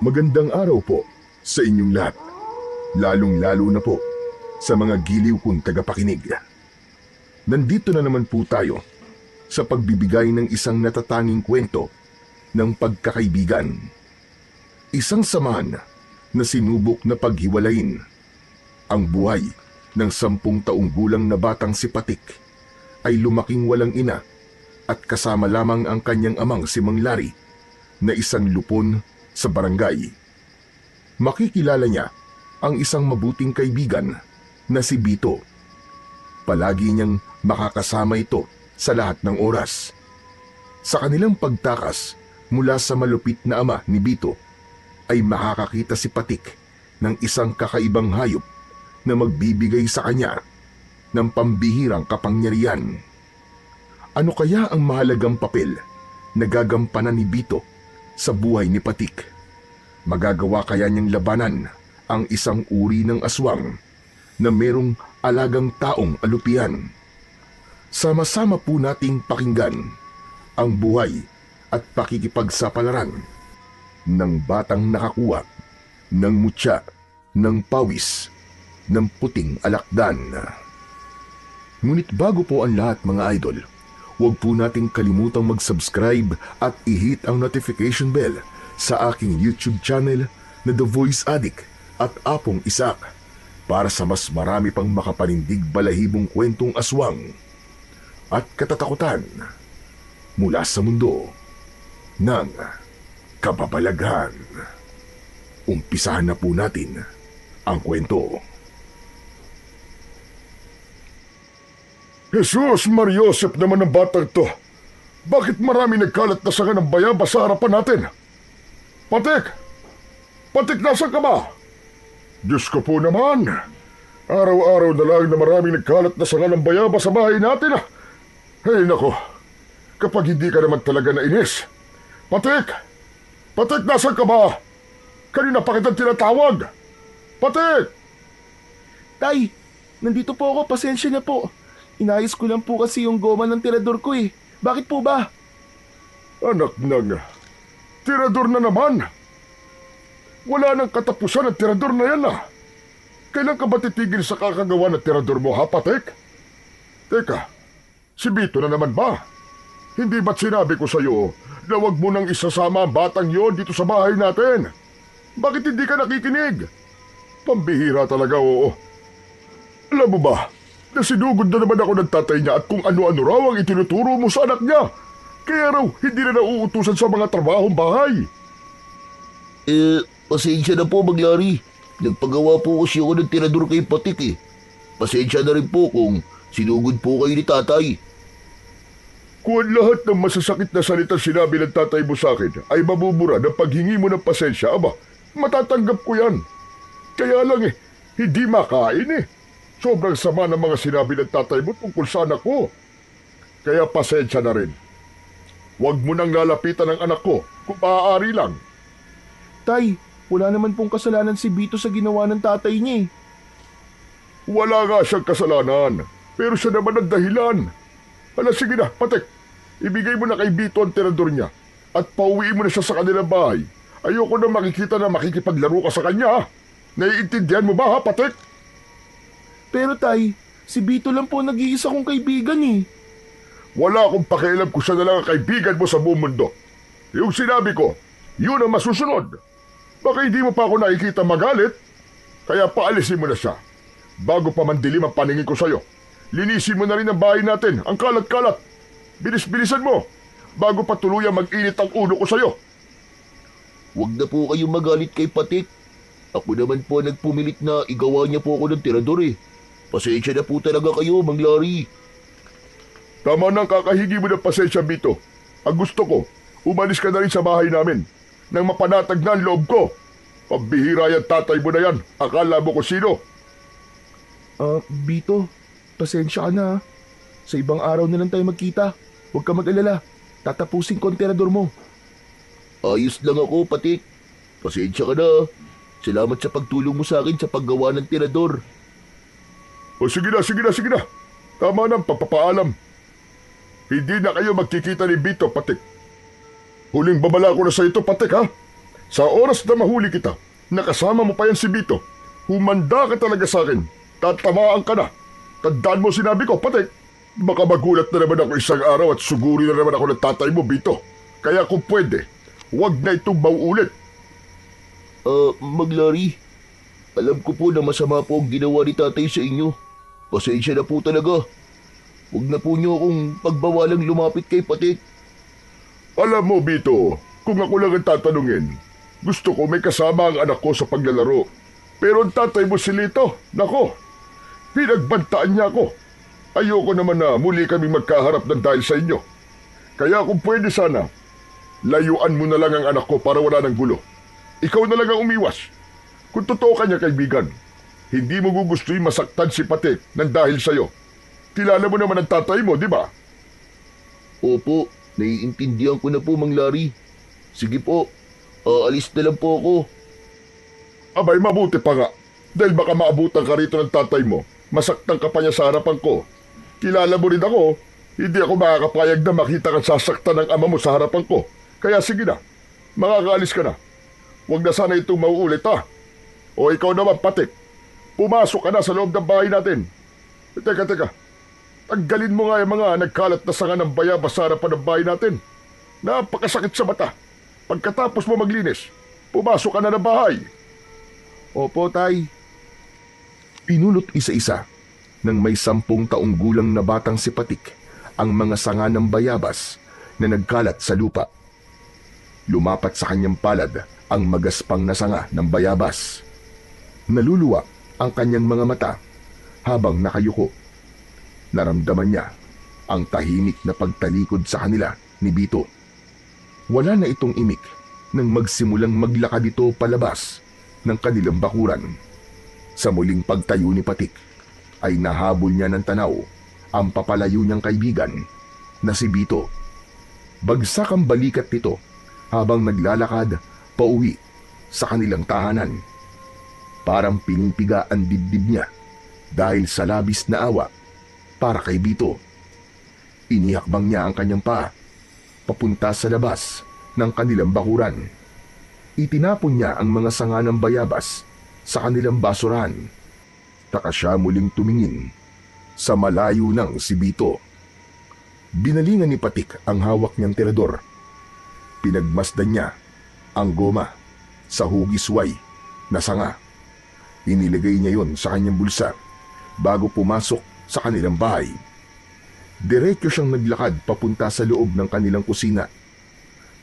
Magandang araw po sa inyong lahat, lalong-lalo na po sa mga giliw kong tagapakinig. Nandito na naman po tayo sa pagbibigay ng isang natatanging kwento ng pagkakaibigan. Isang samahan na sinubok na paghiwalayin. Ang buhay ng 10 taong gulang na batang si Patik ay lumaking walang ina at kasama lamang ang kanyang amang si Mang Larry na isang lupon sa barangay. Makikilala niya ang isang mabuting kaibigan na si Bito. Palagi niyang makakasama ito sa lahat ng oras. Sa kanilang pagtakas mula sa malupit na ama ni Bito, ay makakakita si Patik ng isang kakaibang hayop na magbibigay sa kanya ng pambihirang kapangyarihan. Ano kaya ang mahalagang papel na gagampanan ni Bito sa buhay ni Patik? Magagawa kaya niyang labanan ang isang uri ng aswang na merong alagang taong alupian? Sama-sama po nating pakinggan ang buhay at pakikipagsapalaran ng batang nakakuha ng mutya, ng pawis, ng puting alakdan. Ngunit bago po ang lahat mga idol, huwag po nating kalimutang mag-subscribe at i-hit ang notification bell sa aking YouTube channel na The Voice Addict at Apong Isak para sa mas marami pang makapanindig balahibong kwentong aswang at katatakutan mula sa mundo ng kababalaghan. Umpisahan na po natin ang kwento. Jesus Mariosep naman ang batang to. Bakit marami nagkalat na sanga ng bayabas sa harapan natin? Patik! Patik, nasan ka ba? Diyos ko po naman. Araw-araw na lang na marami nagkalat na sanga ng bayabas sa bahay natin. Ay nako, kapag hindi ka naman talaga nainis. Patik! Patik, nasan ka ba? Kanina pa kitang tinatawag. Patik! Tay, nandito po ako, pasensya na po. Inayos ko lang po kasi yung goma ng tirador ko eh. Bakit po ba? Anak ng tirador na naman. Wala nang katapusan ang tirador na yan . Kailan ka ba titigil sa kakagawa ng tirador mo, ha, Patik? Teka, si Bito na naman ba? Hindi ba't sinabi ko sa'yo na wag mo nang isasama ang batang yon dito sa bahay natin? Bakit hindi ka nakikinig? Pambihira talaga, oo. Alam mo ba, nasinugod na naman ako ng tatay niya at kung ano-ano raw ang itinuturo mo sa anak niya. Kaya raw hindi na nauutusan sa mga trabahong bahay. Pasensya na po, Mang Larry. Nagpagawa po kasi ako ng tirador kay Patik eh. Pasensya na rin po kung sinugod po kayo ni tatay. Kung ang lahat ng masasakit na salitang sinabi ng tatay mo sa akin ay mabubura ng paghingi mo ng pasensya, aba, matatanggap ko yan. Kaya lang hindi makain eh. Sobrang sama ng mga sinabi ng tatay mo tungkol sa anak ko. Kaya pasensya na rin. Huwag mo nang lalapitan ng anak ko kung maaari lang. Tay, wala naman pong kasalanan si Bito sa ginawa ng tatay niya eh. Wala nga siyang kasalanan, pero siya naman ang dahilan. Sige na, Patik. Ibigay mo na kay Bito ang tirador niya at pauwiin mo na siya sa kanilang bahay. Ayoko na makikita na makikipaglaro ka sa kanya. Naiintindihan mo ba, ha, Patik? Pero tay, si Bito lang po nag-iisa kong kaibigan eh. Wala akong pakialam kung siya na lang ang kaibigan mo sa buong mundo. Yung sinabi ko, yun ang masusunod. Baka hindi mo pa ako nakikita magalit, kaya paalisin mo na siya. Bago pa mandilim ang paningin ko sa'yo, linisin mo na rin ang bahay natin, ang kalat-kalat. Bilis-bilisan mo, bago pa tuluyang mag-init ang ulo ko sa'yo. Huwag na po kayong magalit kay Patik. Ako naman po nagpumilit na igawa niya po ako ng tirador eh. Pasensya na po talaga kayo, Mang Larry. Tama nang kakahigi mo ng pasensya, Bito. Ang gusto ko, umalis ka na rin sa bahay namin nang mapanatag na ang loob ko. Pambihira yan tatay mo na yan. Akala mo ko sino? Bito, pasensya ka na ha. Sa ibang araw na lang tayo magkita. Huwag ka mag-alala. Tatapusin ko ang tirador mo. Ayos lang ako, Patik. Pasensya ka na. Salamat sa pagtulong mo sa akin sa paggawa ng tirador. Sige na. Tama na ang papapaalam. Hindi na kayo magkikita ni Bito, Patik. Huling babala ko na sa ito, Patik, ha? Sa oras na mahuli kita, nakasama mo pa yan si Bito. Humanda ka talaga sa akin. Tatamaan ka na. Tandaan mo sinabi ko, Patik. Baka magulat na naman ako isang araw at suguri na naman ako ng tatay mo, Bito. Kaya kung pwede, huwag na itong mauulit. Maglari, alam ko po na masama po ang ginawa ni tatay sa inyo. Pasensya na po talaga. Huwag na po niyo akong pagbawalang lumapit kay Patik. Alam mo, Bito, kung ako lang ang tatanungin, gusto ko may kasama ang anak ko sa paglalaro. Pero ang tatay mo si Lito, nako, pinagbantaan niya ako. Ayoko naman na muli kami magkaharap ng dahil sa inyo. Kaya kung pwede sana, layuan mo na lang ang anak ko para wala ng gulo. Ikaw na lang ang umiwas. Kung totoo ka niya, kaibigan, hindi mo gugustuhin masaktan si Patik ng dahil sa'yo. Kilala mo naman ang tatay mo, di ba? Opo, naiintindihan ko na po, Mang Larry. Sige po, aalis na lang po ako. Abay, mabuti pa nga. Dahil baka maabutan ka rito ng tatay mo, masaktan ka pa niya sa harapan ko. Kilala mo rin ako, hindi ako makakapayag na makita kang sasaktan ng ama mo sa harapan ko. Kaya sige na, makakaalis ka na. Huwag na sana itong mauulit ha. O ikaw naman, Patik, pumasok ka na sa loob ng bahay natin. Teka. Tanggalin mo nga yung mga nagkalat na sanga ng bayabas sa harapan ng bahay natin. Napakasakit sa mata. Pagkatapos mo maglinis, pumasok ka na ng bahay. Opo, tay. Pinulot isa-isa ng may 10 taong gulang na batang si Patik ang mga sanga ng bayabas na nagkalat sa lupa. Lumapat sa kanyang palad ang magaspang na sanga ng bayabas. Naluluwa ang kanyang mga mata habang nakayuko. Naramdaman niya ang tahimik na pagtalikod sa kanila ni Bito. Wala na itong imik nang magsimulang maglakad ito palabas ng kanilang bakuran. Sa muling pagtayo ni Patik ay nahabol niya ng tanaw ang papalayo niyang kaibigan na si Bito. Bagsak ang balikat nito habang naglalakad pauwi sa kanilang tahanan. Parang pinipiga ang dibdib niya dahil sa labis na awa para kay Bito. Inihakbang niya ang kanyang paa papunta sa labas ng kanilang bakuran. Itinapon niya ang mga sanga ng bayabas sa kanilang basurahan. Taka siya muling tumingin sa malayo ng si Bito. Binalingan ni Patik ang hawak niyang tirador. Pinagmasdan niya ang goma sa hugisway na sanga. Inilagay niya yon sa kanyang bulsa bago pumasok sa kanilang bahay. Diretso siyang naglakad papunta sa loob ng kanilang kusina.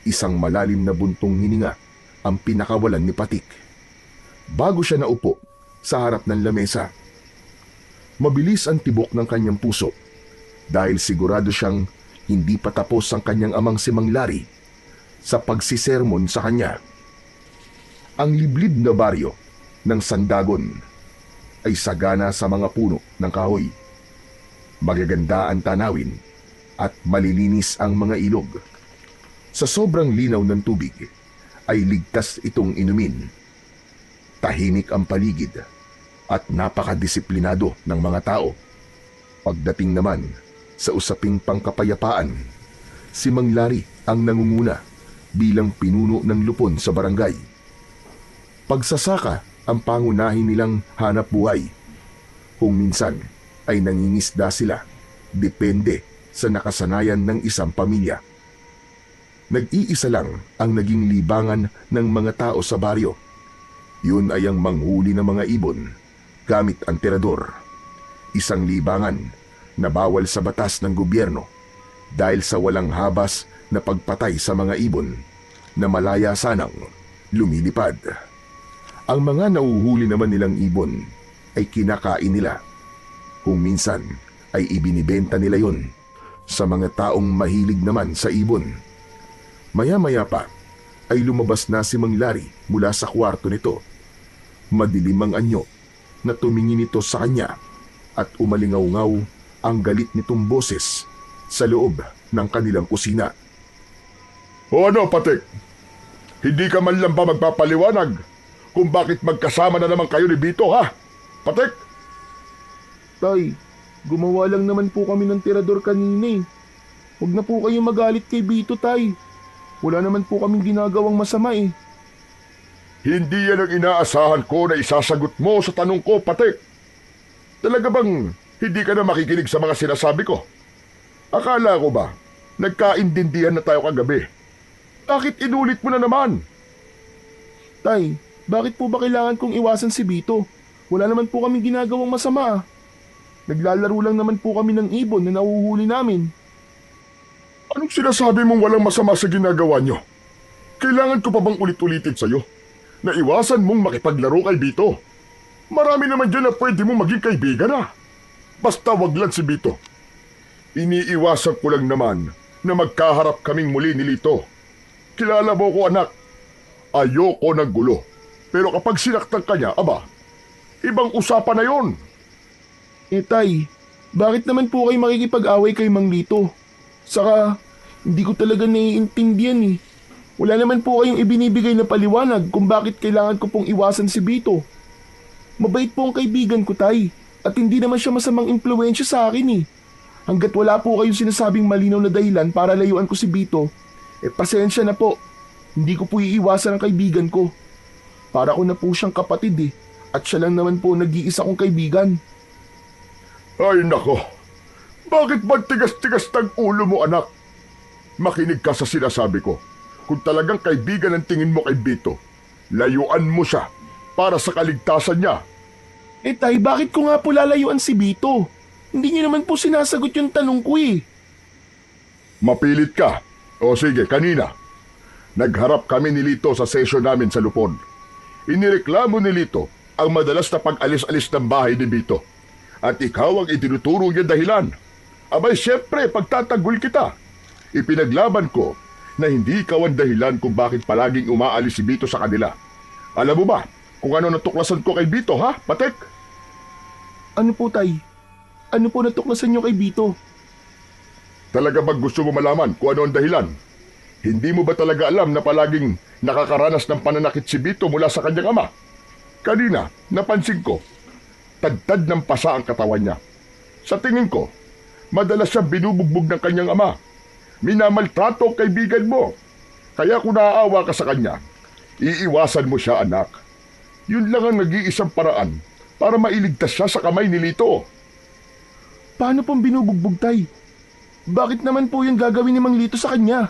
Isang malalim na buntong hininga ang pinakawalan ni Patik. Bago siya naupo sa harap ng lamesa, mabilis ang tibok ng kanyang puso dahil sigurado siyang hindi pa tapos ang kanyang amang si Mang Larry sa pagsisermon sa kanya. Ang liblib na baryo ng Sandagon ay sagana sa mga puno ng kahoy. Magaganda ang tanawin at malilinis ang mga ilog. Sa sobrang linaw ng tubig ay ligtas itong inumin. Tahimik ang paligid at napakadisiplinado ng mga tao. Pagdating naman sa usaping pangkapayapaan, si Mang Larry ang nangunguna bilang pinuno ng lupon sa barangay. Pagsasaka ang pangunahin nilang hanap buhay. Kung minsan ay nangingisda sila, depende sa nakasanayan ng isang pamilya. Nag-iisa lang ang naging libangan ng mga tao sa baryo. Yun ay ang manghuli ng mga ibon gamit ang tirador. Isang libangan na bawal sa batas ng gobyerno dahil sa walang habas na pagpatay sa mga ibon na malaya sanang lumilipad. Ang mga nauhuli naman nilang ibon ay kinakain nila. Kung minsan ay ibinibenta nila yon sa mga taong mahilig naman sa ibon. Maya-maya pa ay lumabas na si Mang Larry mula sa kwarto nito. Madilim ang anyo na tumingin ito sa kanya at umalingaw-ngaw ang galit nitong boses sa loob ng kanilang kusina. O ano, Patik? Hindi ka man lang ba magpapaliwanag kung bakit magkasama na naman kayo ni Bito, ha? Patik? Tay, gumawa lang naman po kami ng tirador kanina eh. Huwag na po kayong magalit kay Bito, tay. Wala naman po kaming ginagawang masama eh. Hindi yan ang inaasahan ko na isasagot mo sa tanong ko, Patik. Talaga bang hindi ka na makikinig sa mga sinasabi ko? Akala ko ba, nagkaintindihan na tayo kagabi? Bakit inulit mo na naman? Tay, bakit po ba kailangan kong iwasan si Bito? Wala naman po kami ginagawang masama. Naglalaro lang naman po kami ng ibon na nahuhuli namin. Anong sinasabi mong walang masama sa ginagawa nyo? Kailangan ko pa bang ulit-ulitin sa'yo na iwasan mong makipaglaro kay Bito? Marami naman dyan na pwede mong maging kaibigan na. Basta wag lang si Bito. Iniiwasan ko lang naman na magkaharap kaming muli ni Lito. Kilala mo ko, anak. Ayoko ng gulo. Pero kapag sinaktan ka niya, aba, ibang usapan na yon. Tay, bakit naman po kayo makikipag-away kay Mang Lito? Saka, hindi ko talaga naiintindihan eh. Wala naman po kayong ibinibigay na paliwanag kung bakit kailangan ko pong iwasan si Bito. Mabait po ang kaibigan ko, Tay. At hindi naman siya masamang impluwensya sa akin eh. Hanggat wala po kayong sinasabing malinaw na dahilan para layuan ko si Bito, pasensya na po. Hindi ko po iiwasan ang kaibigan ko. Para ko na po siyang kapatid eh. At siya lang naman po nag-iisa kong kaibigan. Ay nako, bakit ba tigas-tigas ng ulo mo, anak? Makinig ka sa sinasabi ko. Kung talagang kaibigan ang tingin mo kay Bito, layuan mo siya para sa kaligtasan niya. Tay, bakit ko nga po lalayuan si Bito? Hindi niyo naman po sinasagot yung tanong ko eh. Mapilit ka. O sige, kanina. Nagharap kami ni Lito sa session namin sa Lupon. Inireklamo ni Lito ang madalas na pag-alis-alis ng bahay ni Bito. At ikaw ang itinuturo niya dahilan. Abay, syempre, pagtatanggol kita. Ipinaglaban ko na hindi ikaw ang dahilan kung bakit palaging umaalis si Bito sa kanila. Alam mo ba kung ano natuklasan ko kay Bito, ha, Patek? Ano po, Tay? Ano po natuklasan niyo kay Bito? Talaga ba gusto mo malaman kung ano ang dahilan? Hindi mo ba talaga alam na palaging nakakaranas ng pananakit si Bito mula sa kanyang ama? Kanina, napansin ko, tagtad ng pasa ang katawan niya. Sa tingin ko, madalas siya binubugbog ng kanyang ama. Minamaltrato ang kaibigan mo. Kaya kung naaawa ka sa kanya, iiwasan mo siya, anak. Yun lang ang nag-iisang paraan para mailigtas siya sa kamay ni Lito. Paano pong binubugbog, Tay? Bakit naman po yung gagawin ni Mang Lito sa kanya?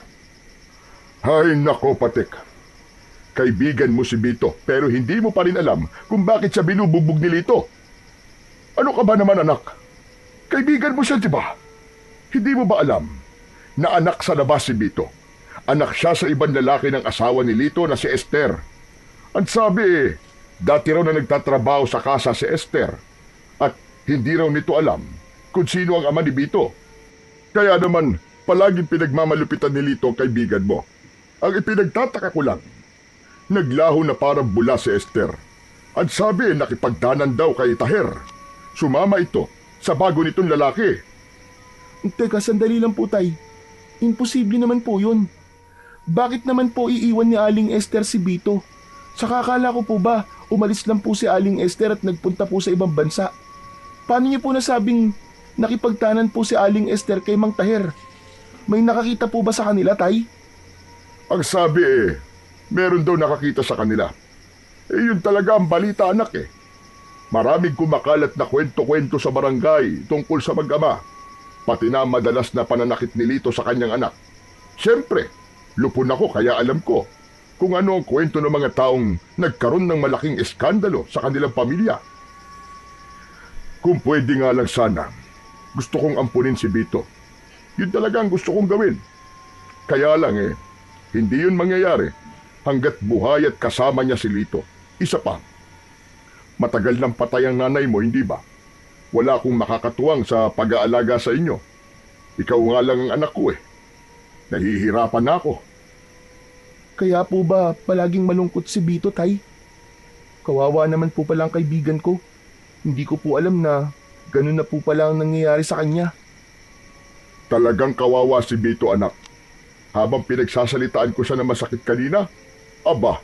Ay nako, Patek. Kaibigan mo si Bito pero hindi mo pa rin alam kung bakit siya binubugbog ni Lito. Ano ka ba naman, anak? Kaibigan mo siya, di ba? Hindi mo ba alam na anak sa labas si Bito? Anak siya sa ibang lalaki ng asawa ni Lito na si Esther. Ang sabi dati raw na nagtatrabaho sa kasa si Esther at hindi raw nito alam kung sino ang ama ni Bito. Kaya naman, palaging pinagmamalupitan ni Lito ang kaibigan mo. Ang ipinagtataka ko lang, naglaho na parang bula si Esther. At sabi, nakipagdanan daw kay Taher. Sumama ito sa bago nitong lalaki. Teka, sandali lang po, Tay. Imposible naman po yun. Bakit naman po iiwan ni Aling Esther si Bito? Sa akala ko po ba, umalis lang po si Aling Esther at nagpunta po sa ibang bansa? Paano niyo po nasabing nakipagtanan po si Aling Esther kay Mang Taher? May nakakita po ba sa kanila, Tay? Ang sabi meron daw nakakita sa kanila. Yun talaga ang balita, anak eh. Maraming kumakalat na kwento-kwento sa barangay tungkol sa mag-ama. Pati na madalas na pananakit ni Lito sa kanyang anak. Siyempre, lupon ako kaya alam ko kung ano ang kwento ng mga taong nagkaroon ng malaking eskandalo sa kanilang pamilya. Kung pwede nga lang sana, gusto kong ampunin si Bito. Yun talaga ang gusto kong gawin. Kaya lang hindi yun mangyayari hanggat buhay at kasama niya si Lito. Isa pa, matagal nang patay ang nanay mo, hindi ba? Wala akong makakatuwang sa pag-aalaga sa inyo. Ikaw nga lang ang anak ko Nahihirapan na ako. Kaya po ba palaging malungkot si Bito, Tay? Kawawa naman po pala ang kaibigan ko. Hindi ko po alam na ganun na po pala ang nangyayari sa kanya. Talagang kawawa si Bito, anak. Habang pinagsasalitaan ko siya na masakit kanina, aba,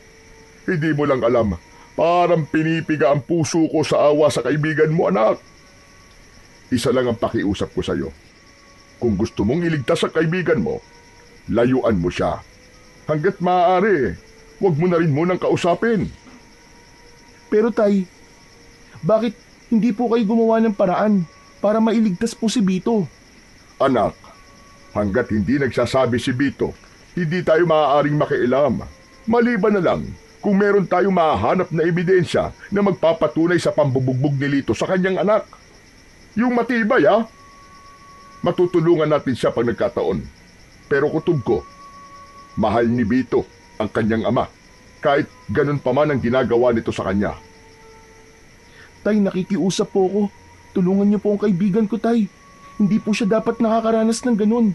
hindi mo lang alam, parang pinipiga ang puso ko sa awa sa kaibigan mo, anak. Isa lang ang pakiusap ko sa iyo. Kung gusto mong iligtas ang kaibigan mo, layuan mo siya. Hanggat maaari, huwag mo na rin munang kausapin. Pero tay, bakit hindi po kayo gumawa ng paraan para mailigtas po si Bito? Anak, hanggat hindi nagsasabi si Bito, hindi tayo maaaring makialam. Maliban na lang kung meron tayong mahahanap na ebidensya na magpapatunay sa pambubugbog ni Lito sa kanyang anak. Yung matibay ha? Matutulungan natin siya pag nagkataon. Pero kutob ko, mahal ni Bito ang kanyang ama, kahit ganun pa man ang ginagawa nito sa kanya. Tay, nakikiusap po ako. Tulungan niyo po ang kaibigan ko, tay. Hindi po siya dapat nakakaranas ng ganun.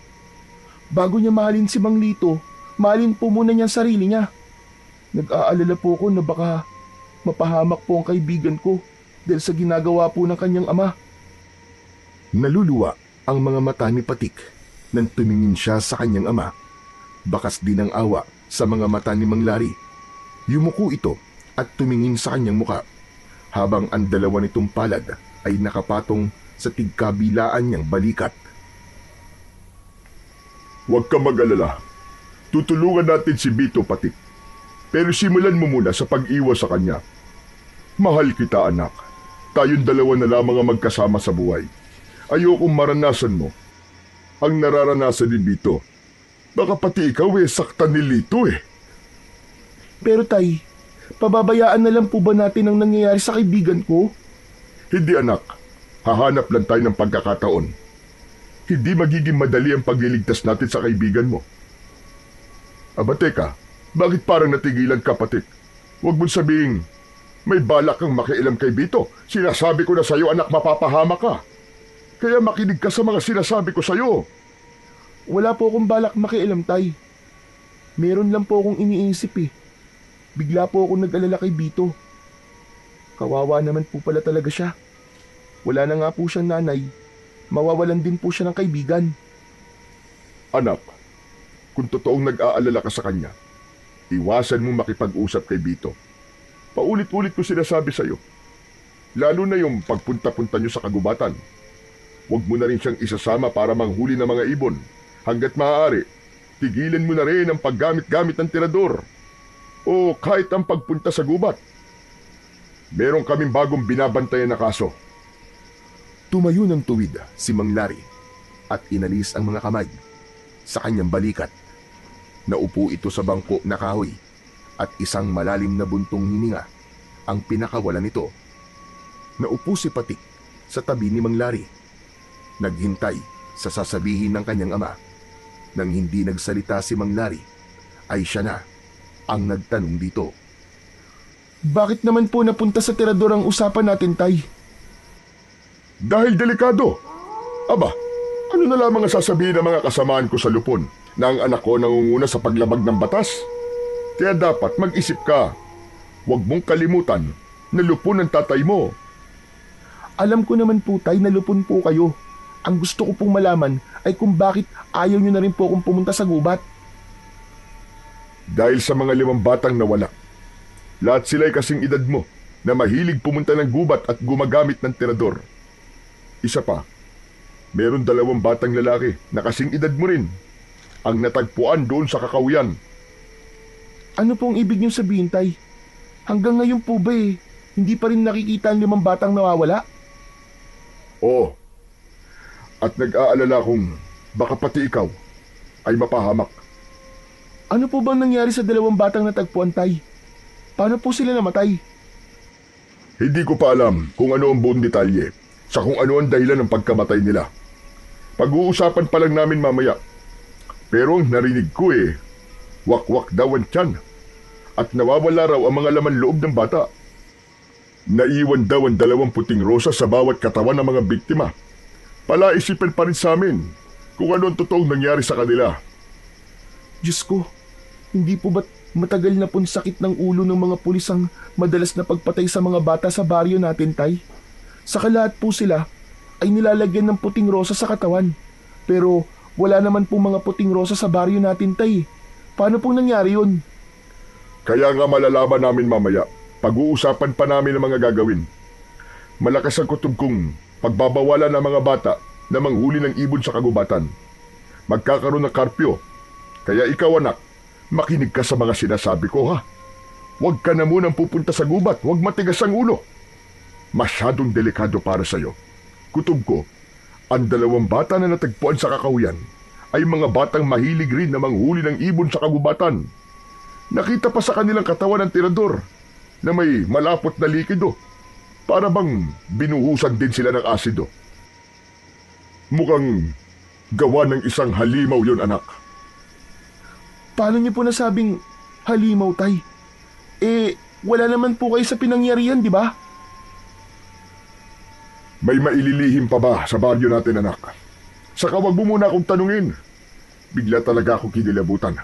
Bago niya mahalin si Mang Lito, mahalin po muna niya ang sarili niya. Nag-aalala po ako na baka mapahamak po ang kaibigan ko dahil sa ginagawa po ng kanyang ama. Naluluwa ang mga mata ni Patik nang tumingin siya sa kanyang ama. Bakas din ang awa sa mga mata ni Mang Lari. Yumuko ito at tumingin sa kanyang muka habang ang dalawa nitong palad ay nakapatong sa tigkabilaan niyang balikat. Huwag ka mag-alala. Tutulungan natin si Bito, Patik. Pero simulan mo muna sa pag-iwas sa kanya. Mahal kita, anak. Tayong dalawa na lamang ang magkasama sa buhay. Ayokong maranasan mo ang nararanasan ni Bito. Baka pati ikaw saktan ni Lito Pero tay, pababayaan na lang po ba natin ang nangyayari sa kaibigan ko? Hindi, anak. Hahanap lang tayo ng pagkakataon. Hindi magiging madali ang pagliligtas natin sa kaibigan mo. Aba teka, bakit parang natigilan ka, Patik? Huwag mong sabihing may balak kang makialam kay Bito. Sinasabi ko na sa'yo, anak, mapapahama ka. Kaya makinig ka sa mga sinasabi ko sa'yo. Wala po akong balak makialam, tay. Meron lang po akong iniisip Bigla po akong nag-alala kay Bito. Kawawa naman po pala talaga siya. Wala na nga po siyang nanay. Mawawalan din po siya ng kaibigan. Anak, kung totoong nag-aalala ka sa kanya, iwasan mo makipag-usap kay Bito. Paulit-ulit ko sinasabi sa'yo. Lalo na yung pagpunta-punta nyo sa kagubatan. Huwag mo na rin siyang isasama para manghuli ng mga ibon. Hanggat maaari, tigilan mo na rin ang paggamit-gamit ng tirador. O kahit ang pagpunta sa gubat. Meron kaming bagong binabantayan na kaso. Tumayo ng tuwid si Mang Lari at inalis ang mga kamay sa kanyang balikat. Naupo ito sa bangko na kahoy at isang malalim na buntong hininga ang pinakawalan nito. Naupo si Patik sa tabi ni Mang Lari. Naghintay sa sasabihin ng kanyang ama. Nang hindi nagsalita si Mang Lari, ay siya na ang nagtanong dito. Bakit naman po napunta sa tirador ang usapan natin, tay? Dahil delikado. Aba, ano na lamang ang sasabihin ng mga kasamaan ko sa lupon na ang anak ko nangunguna sa paglabag ng batas? Kaya dapat mag-isip ka. Huwag mong kalimutan na lupon ang tatay mo. Alam ko naman po, tay, na lupon po kayo. Ang gusto ko pong malaman ay kung bakit ayaw nyo na rin po akong pumunta sa gubat. Dahil sa mga 5 batang nawala. Lahat sila'y kasing edad mo na mahilig pumunta ng gubat at gumagamit ng tirador. Isa pa, meron 2 batang lalaki na kasing edad mo rin ang natagpuan doon sa kakawian. Ano pong ibig nyo sabihin, tay? Hanggang ngayon po ba hindi pa rin nakikita ang 5 batang nawawala? Oo. At nag-aalala kung baka pati ikaw ay mapahamak. Ano po bang nangyari sa 2 batang natagpuan, tay? Paano po sila namatay? Hindi ko pa alam kung ano ang buong detalye sa kung ano ang dahilan ng pagkamatay nila. Pag-uusapan pa lang namin mamaya. Pero ang narinig ko wak-wak daw ang tiyan at nawawala raw ang mga laman loob ng bata. Naiwan daw ang 2 puting rosas sa bawat katawan ng mga biktima. Palaisipan pa rin sa amin kung ano ang totoong nangyari sa kanila. Diyos ko, hindi po ba't matagal na pong sakit ng ulo ng mga pulis ang madalas na pagpatay sa mga bata sa baryo natin, tay? Saka lahat po sila ay nilalagyan ng puting rosa sa katawan. Pero wala naman pong mga puting rosa sa baryo natin, tay. Paano pong nangyari yun? Kaya nga malalaman namin mamaya. Pag-uusapan pa namin ang mga gagawin. Malakas ang kutob kong pagbabawalan ng mga bata na manghuli ng ibon sa kagubatan. Magkakaroon ng karpyo. Kaya ikaw, anak, Makinig ka sa mga sinasabi ko, ha? Huwag ka na munang pupunta sa gubat. Huwag matigas ang ulo. Masyadong delikado para sa'yo. Kutob ko, ang 2 bata na natagpuan sa kakahuyan ay mga batang mahilig rin na manghuli ng ibon sa kagubatan. Nakita pa sa kanilang katawan ng tirador na may malapot na likido. Para bang binuhusan din sila ng asido. Mukhang gawa ng isang halimaw yon, anak. Paano niyo po nasabing halimaw, tay? Wala naman po kayo sa pinangyarihan, di ba? May maililihim pa ba sa baryo natin, anak? Saka wag mo muna akong tanungin. Bigla talaga ako kinilabutan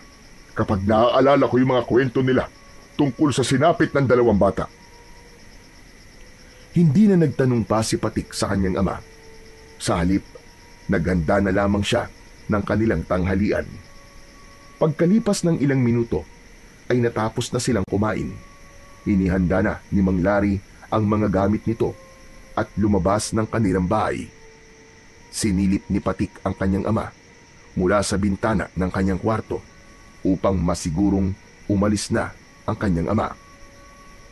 kapag naaalala ko yung mga kwento nila tungkol sa sinapit ng 2 bata. Hindi na nagtanong pa si Patik sa kanyang ama. Sa halip, naghanda na lamang siya ng kanilang tanghalian. Pagkalipas ng ilang minuto, ay natapos na silang kumain. Inihanda na ni Mang Larry ang mga gamit nito at lumabas ng kanilang bahay. Sinilip ni Patik ang kanyang ama mula sa bintana ng kanyang kwarto upang masigurong umalis na ang kanyang ama.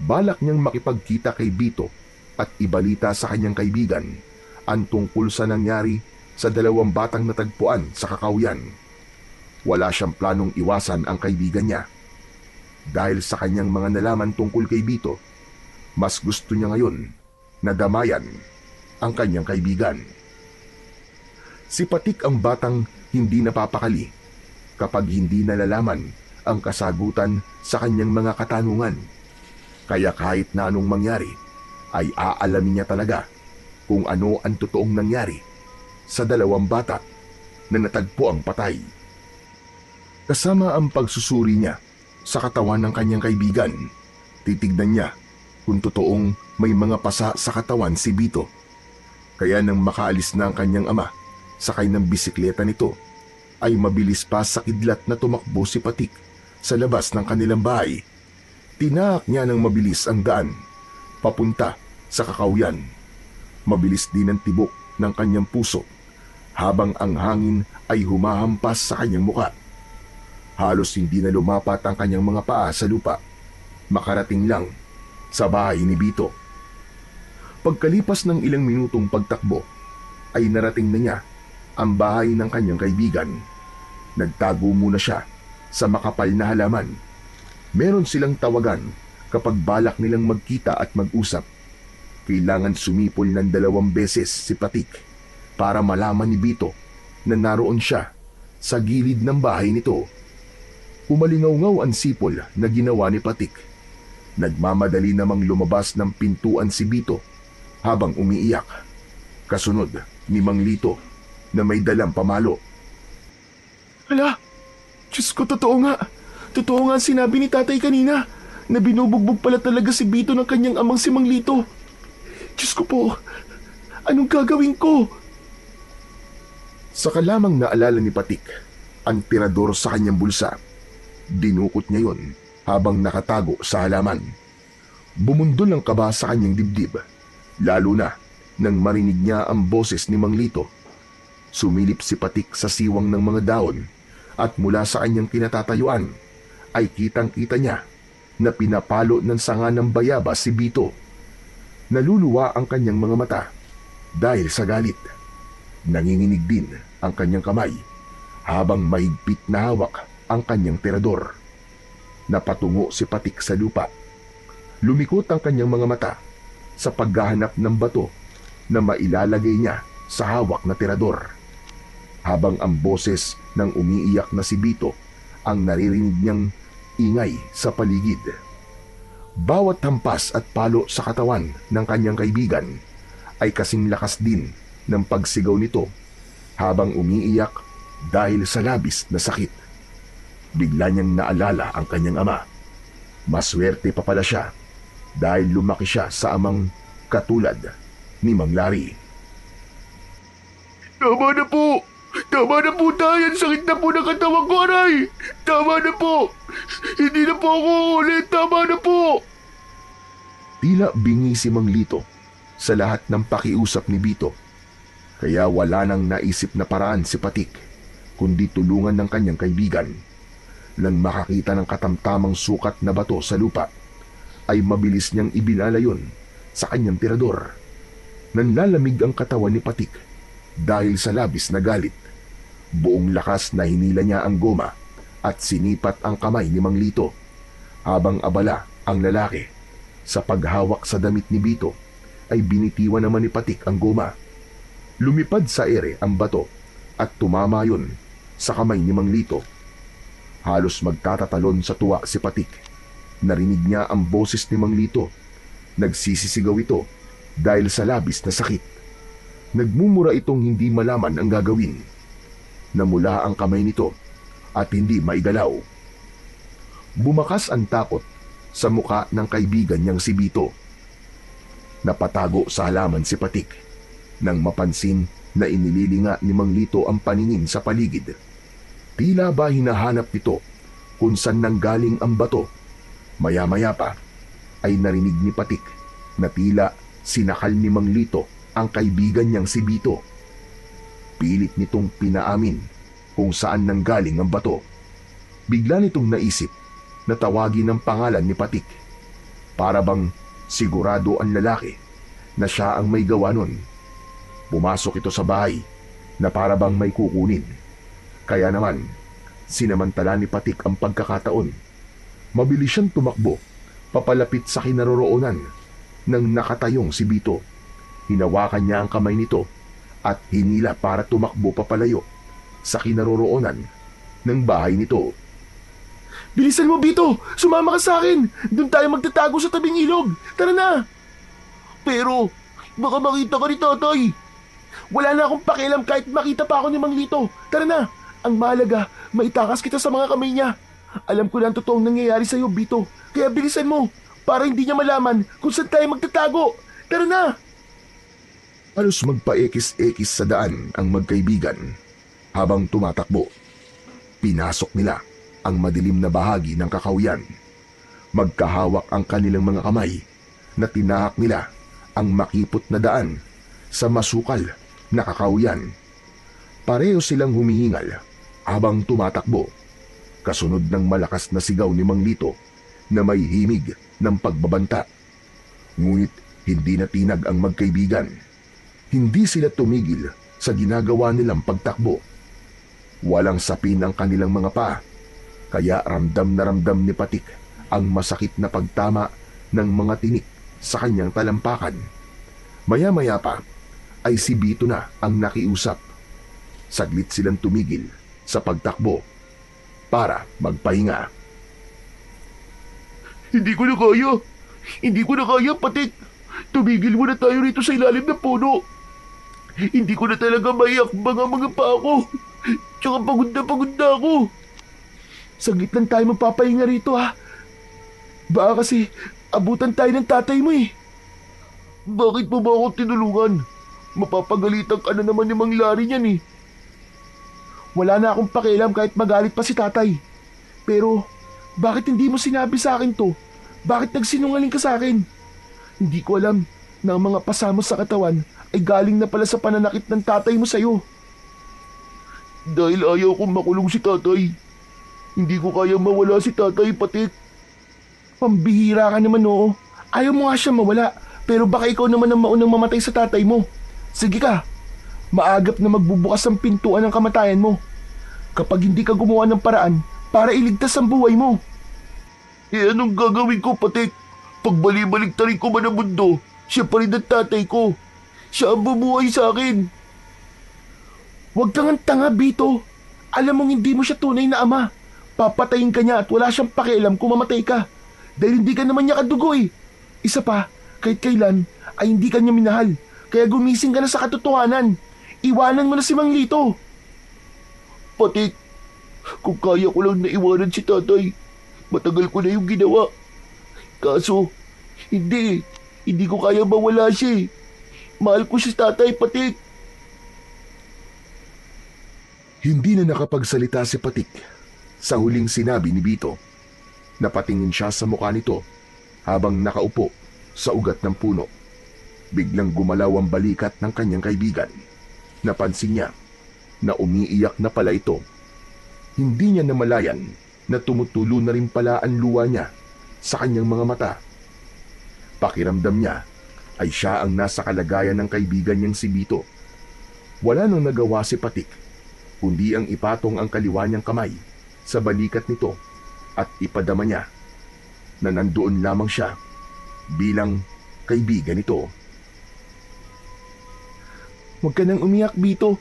Balak niyang makipagkita kay Bito at ibalita sa kanyang kaibigan ang tungkol sa nangyari sa 2 batang natagpuan sa kakahuyan. Wala siyang planong iwasan ang kaibigan niya. Dahil sa kanyang mga nalaman tungkol kay Bito, mas gusto niya ngayon na damayan ang kanyang kaibigan. Si Patik ang batang hindi napapakali kapag hindi nalalaman ang kasagutan sa kanyang mga katanungan. Kaya kahit na anong mangyari, ay aalamin niya talaga kung ano ang totoong nangyari sa 2 bata na natagpo ang patay. Kasama ang pagsusuri niya sa katawan ng kanyang kaibigan, titignan niya kung totoong may mga pasa sa katawan si Bito. Kaya nang makaalis na ang kanyang ama, sakay ng bisikleta nito, ay mabilis pa sa kidlat na tumakbo si Patik sa labas ng kanilang bahay. Tinaak niya ng mabilis ang daan papunta sa kakahuyan. Mabilis din ang tibok ng kanyang puso habang ang hangin ay humahampas sa kanyang muka. Halos hindi na lumapat ang kanyang mga paa sa lupa. Makarating lang sa bahay ni Bito. Pagkalipas ng ilang minutong pagtakbo, ay narating na niya ang bahay ng kanyang kaibigan. Nagtago muna siya sa makapal na halaman. Meron silang tawagan kapag balak nilang magkita at mag-usap. Kailangan sumipol ng 2 beses si Patik para malaman ni Bito na naroon siya sa gilid ng bahay nito. Umalingaw-ngaw ang sipol na ginawa ni Patik. Nagmamadali namang lumabas ng pintuan si Bito habang umiiyak. Kasunod ni Mang Lito na may dalang pamalo. Hala, Diyos ko, totoo nga. Totoo nga ang sinabi ni tatay kanina na binubugbog pala talaga si Bito ng kanyang amang si Mang Lito. Diyos ko po, anong gagawin ko? Saka lamang naalala ni Patik ang tirador sa kanyang bulsa. Dinukot niya yon habang nakatago sa halaman. Bumundol ang kaba sa kanyang dibdib, lalo na nang marinig niya ang boses ni Mang Lito. Sumilip si Patik sa siwang ng mga daon at mula sa kanyang kinatatayuan ay kitang-kita niya na pinapalo ng sanga ng bayabas si Bito. Naluluwa ang kanyang mga mata dahil sa galit. Nanginginig din ang kanyang kamay habang mahigpit na hawak ang kanyang tirador. Napatungo si Patik sa lupa. Lumikot ang kanyang mga mata sa paghahanap ng bato na mailalagay niya sa hawak na tirador. Habang ang boses ng umiiyak na si Bito ang naririnig niyang ingay sa paligid. Bawat hampas at palo sa katawan ng kanyang kaibigan ay kasing lakas din ng pagsigaw nito habang umiiyak dahil sa labis na sakit. Bigla niyang naalala ang kanyang ama. Maswerte pa pala siya dahil lumaki siya sa amang katulad ni Mang Larry. Tama na po! Tama na po tayo! Sakit na po ng katawan ko, aray! Tama na po! Hindi na po ako ulit! Tama na po! Tila bingi si Mang Lito sa lahat ng pakiusap ni Bito. Kaya wala nang naisip na paraan si Patik kundi tulungan ng kanyang kaibigan. Nang makakita ng katamtamang sukat na bato sa lupa, ay mabilis niyang ibinalayon sa kanyang tirador. Nanlalamig ang katawan ni Patik dahil sa labis na galit. Buong lakas na hinila niya ang goma at sinipat ang kamay ni Mang Lito, habang abala ang lalaki sa paghawak sa damit ni Bito ay binitiwan naman ni Patik ang goma. Lumipad sa ere ang bato at tumama yun sa kamay ni Mang Lito. Halos magtatatalon sa tuwa si Patik. Narinig niya ang boses ni Mang Lito. Nagsisisigaw ito dahil sa labis na sakit. Nagmumura itong hindi malaman ang gagawin. Namula ang kamay nito at hindi maigalaw. Bumakas ang takot sa muka ng kaibigan niyang si Bito. Napatago sa halaman si Patik nang mapansin na inililinga ni Mang Lito ang paningin sa paligid. Tila ba hinahanap nito kung saan nanggaling ang bato. Maya-maya pa ay narinig ni Patik na tila sinakal ni Mang Lito ang kaibigan niyang si Bito. Pilit nitong pinaamin kung saan nanggaling ang bato. Bigla nitong naisip na tawagin ang pangalan ni Patik. Para bang sigurado ang lalaki na siya ang may gawa nun. Pumasok ito sa bahay na para bang may kukunin. Kaya naman, sinamantala ni Patik ang pagkakataon. Mabilis siyang tumakbo, papalapit sa kinaroroonan ng nakatayong si Bito. Hinawakan niya ang kamay nito at hinila para tumakbo papalayo sa kinaroroonan ng bahay nito. Bilisan mo, Bito! Sumama ka sa akin! Doon tayo magtatago sa tabing ilog! Tara na! Pero, baka makita ka ni tatay. Wala na akong pakialam kahit makita pa ako ni Mang Lito. Tara na! Ang mahalaga, maitakas kita sa mga kamay niya. Alam ko na ang totoong nangyayari sa'yo, Bito. Kaya bilisan mo, para hindi niya malaman kung saan tayo magtatago. Tara na! Halos magpaekis-ekis sa daan ang magkaibigan habang tumatakbo. Pinasok nila ang madilim na bahagi ng kakawyan. Magkahawak ang kanilang mga kamay na tinahak nila ang makipot na daan sa masukal na kakawyan. Pareho silang humihingal habang tumatakbo. Kasunod ng malakas na sigaw ni Mang Lito na may himig ng pagbabanta. Ngunit hindi natinag ang magkaibigan. Hindi sila tumigil sa ginagawa nilang pagtakbo. Walang sapin ang kanilang mga paa, kaya ramdam na ramdam ni Patik ang masakit na pagtama ng mga tinik sa kanyang talampakan. Maya-maya pa ay si Bito na ang nakiusap. Saglit silang tumigil sa pagtakbo para magpahinga. Hindi ko na kaya! Hindi ko na kaya, Patik! Tumigil muna tayo rito sa ilalim ng puno! Hindi ko na talaga maiakbang ang mga paa ko! Tsaka pagod na ako! Saglit lang tayo magpapahinga rito, ha? Baka kasi abutan tayo ng tatay mo eh. Bakit mo ba ako tinulungan? Mapapagalitan ka na naman ni Mang Larry niyan eh. Wala na akong pakialam kahit magalit pa si tatay. Pero, bakit hindi mo sinabi sa akin to? Bakit nagsinungaling ka sa akin? Hindi ko alam na ang mga pasamos sa katawan ay galing na pala sa pananakit ng tatay mo sa'yo. Dahil ayaw kong makulong si tatay. Hindi ko kaya mawala si tatay, Patik. Pambihira ka naman, oo. Ayaw mo nga siya mawala, pero baka ikaw naman ang maunang mamatay sa tatay mo. Sige ka, maagap na magbubukas ang pintuan ng kamatayan mo. Kapag hindi ka gumawa ng paraan para iligtas ang buhay mo. Eh anong gagawin ko, Patik? Pagbali-baliktarin ko man ang mundo, siya pa rin ang tatay ko. Siya ang bumuhay sa akin. Huwag kang ang tanga, Bito. Alam mong hindi mo siya tunay na ama. Papatayin ka niya at wala siyang pakialam kung mamatay ka. Dahil hindi ka naman niya kadugo eh. Isa pa, kahit kailan ay hindi ka niya minahal. Kaya gumising ka na sa katotohanan. Iwanan mo na si Mang Lito. Patik, kung kaya ko lang naiwanan si tatay, matagal ko na yung ginawa. Kaso, hindi ko kaya mawala siya eh. Mahal ko si tatay, Patik. Hindi na nakapagsalita si Patik sa huling sinabi ni Bito. Napatingin siya sa mukha nito habang nakaupo sa ugat ng puno. Biglang gumalaw ang balikat ng kanyang kaibigan. Napansin niya na umiiyak na pala ito. Hindi niya namalayan na tumutulo na rin pala ang luha niya sa kanyang mga mata. Pakiramdam niya ay siya ang nasa kalagayan ng kaibigan niyang si Bito. Wala nang nagawa si Patik, kundi ang ipatong ang kaliwa niyang kamay sa balikat nito at ipadama niya na nandoon lamang siya bilang kaibigan nito. Huwag ka nang umiyak, Bito.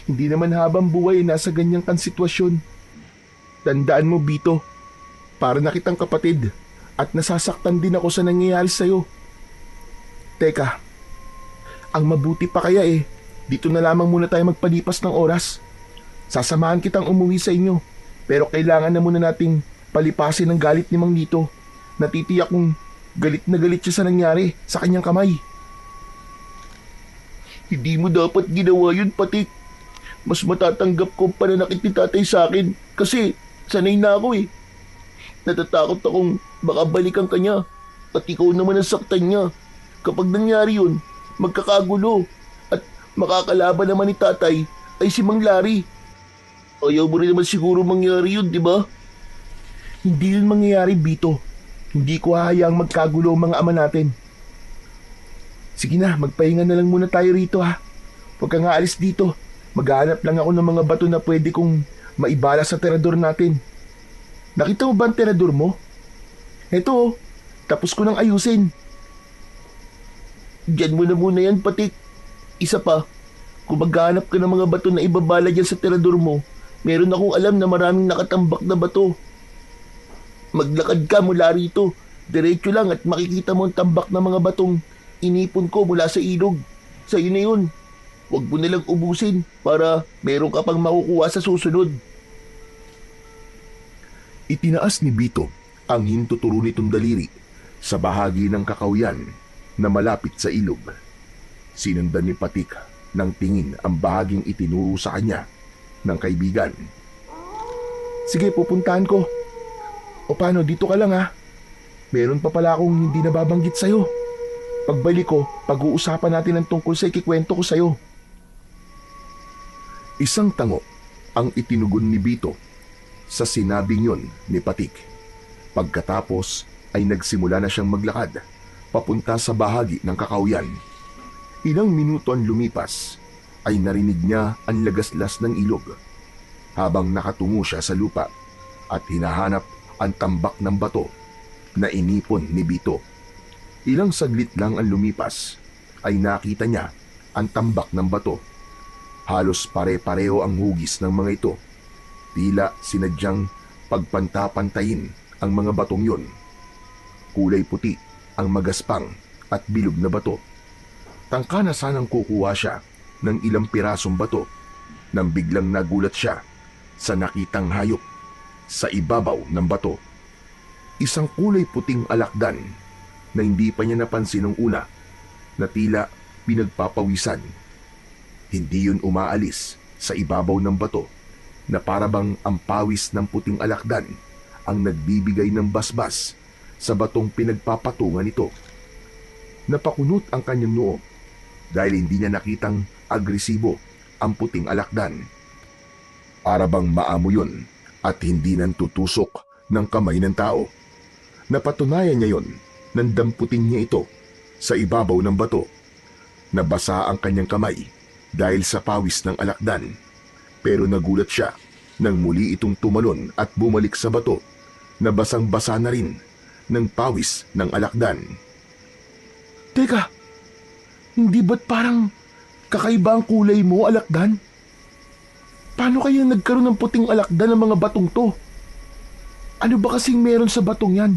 Hindi naman habang buhay nasa ganyang kang sitwasyon. Tandaan mo, Bito, para na kitang kapatid at nasasaktan din ako sa nangyayari sa'yo. Teka, ang mabuti pa kaya dito na lamang muna tayo magpalipas ng oras. Sasamahan kitang umuwi sa inyo, pero kailangan na muna nating palipasin ang galit ni Mang Lito. Natitiyak kong galit na galit siya sa nangyari sa kanyang kamay. Hindi mo dapat ginawa yun, Patik. Mas matatanggap ko pananakit ni tatay sa akin kasi sanay na ako Natatakot akong baka balikan ka niya at ikaw naman ang saktan niya. Kapag nangyari yun, magkakagulo at makakalaban naman ni tatay ay si Mang Larry. Ayaw mo rin naman siguro mangyari yun, di ba? Hindi yun mangyayari, Bito. Hindi ko hahayaang magkagulo ang mga ama natin. Sige na, magpahinga na lang muna tayo rito ha. Huwag kang aalis dito. Maghahanap lang ako ng mga bato na pwede kong maibala sa terador natin. Nakita mo ba ang terador mo? Eto, tapos ko nang ayusin. Diyan mo na muna yan, Patik. Isa pa, kung maghahanap ka ng mga bato na ibabala dyan sa terador mo, meron akong alam na maraming nakatambak na bato. Maglakad ka mula rito, diretso lang at makikita mo ang tambak na mga batong inipon ko mula sa ilog. Sa'yo na yun. Huwag mo nalang ubusin para meron ka pang makukuha sa susunod. Itinaas ni Bito ang hintuturo nitong daliri sa bahagi ng kakawyan na malapit sa ilog. Sinundan ni Patik ng tingin ang bahaging itinuro sa kanya ng kaibigan. Sige, pupuntahan ko. O paano, dito ka lang ha. Meron pa pala akong hindi nababanggit sa'yo. Pagbalik ko, pag-uusapan natin ang tungkol sa ikikwento ko sa'yo. Isang tango ang itinugon ni Bito sa sinabing yon ni Patik. Pagkatapos ay nagsimula na siyang maglakad papunta sa bahagi ng kakawyan. Ilang minuto ang lumipas ay narinig niya ang lagaslas ng ilog habang nakatungo siya sa lupa at hinahanap ang tambak ng bato na inipon ni Bito. Ilang saglit lang ang lumipas ay nakita niya ang tambak ng bato. Halos pare-pareho ang hugis ng mga ito. Tila sinadyang pagpanta-pantayin ang mga batong yon. Kulay puti ang magaspang at bilog na bato. Tangka na sanang kukuha siya ng ilang pirasong bato nang biglang nagulat siya sa nakitang hayop sa ibabaw ng bato. Isang kulay puting alakdan na hindi pa niya napansin nung una na tila pinagpapawisan. Hindi yun umaalis sa ibabaw ng bato na parabang ang pawis ng puting alakdan ang nagbibigay ng basbas sa batong pinagpapatungan nito. Napakunot ang kanyang noo dahil hindi niya nakitang agresibo ang puting alakdan. Parabang maamo yun at hindi nantutusok ng kamay ng tao. Napatunayan niya yon nang damputin niya ito sa ibabaw ng bato. Nabasa ang kanyang kamay dahil sa pawis ng alakdan, pero nagulat siya nang muli itong tumalon at bumalik sa bato na basang-basa na rin ng pawis ng alakdan. Teka, hindi ba't parang kakaiba ang kulay mo, alakdan? Paano kaya nagkaroon ng puting alakdan ng mga batong to? Ano ba kasing meron sa batong yan?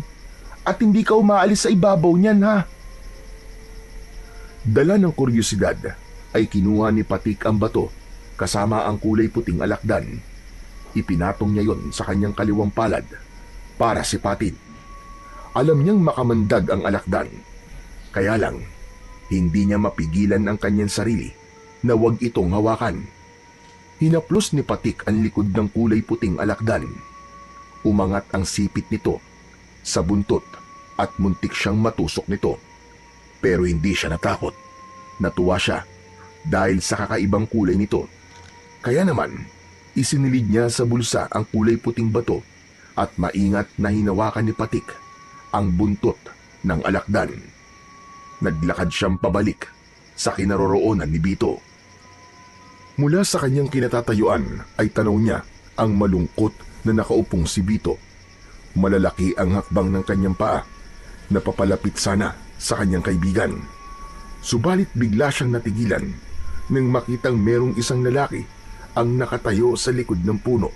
At hindi ka umaalis sa ibabaw niyan, ha? Dala ng kuryosidad ay kinuha ni Patik ang bato kasama ang kulay puting alakdan. Ipinatong niya yon sa kanyang kaliwang palad para sipatin. Alam niyang makamandag ang alakdan. Kaya lang, hindi niya mapigilan ang kanyang sarili na huwag itong hawakan. Hinaplos ni Patik ang likod ng kulay puting alakdan. Umangat ang sipit nito sa buntot at muntik siyang matusok nito. Pero hindi siya natakot. Natuwa siya dahil sa kakaibang kulay nito. Kaya naman, isinilid niya sa bulsa ang kulay puting bato at maingat na hinawakan ni Patik ang buntot ng alakdan. Naglakad siyang pabalik sa kinaroroonan ni Bito. Mula sa kanyang kinatatayuan ay tanaw niya ang malungkot na nakaupong si Bito. Malalaki ang hakbang ng kanyang paa na papalapit sana sa kanyang kaibigan. Subalit bigla siyang natigilan nang makitang merong isang lalaki ang nakatayo sa likod ng puno.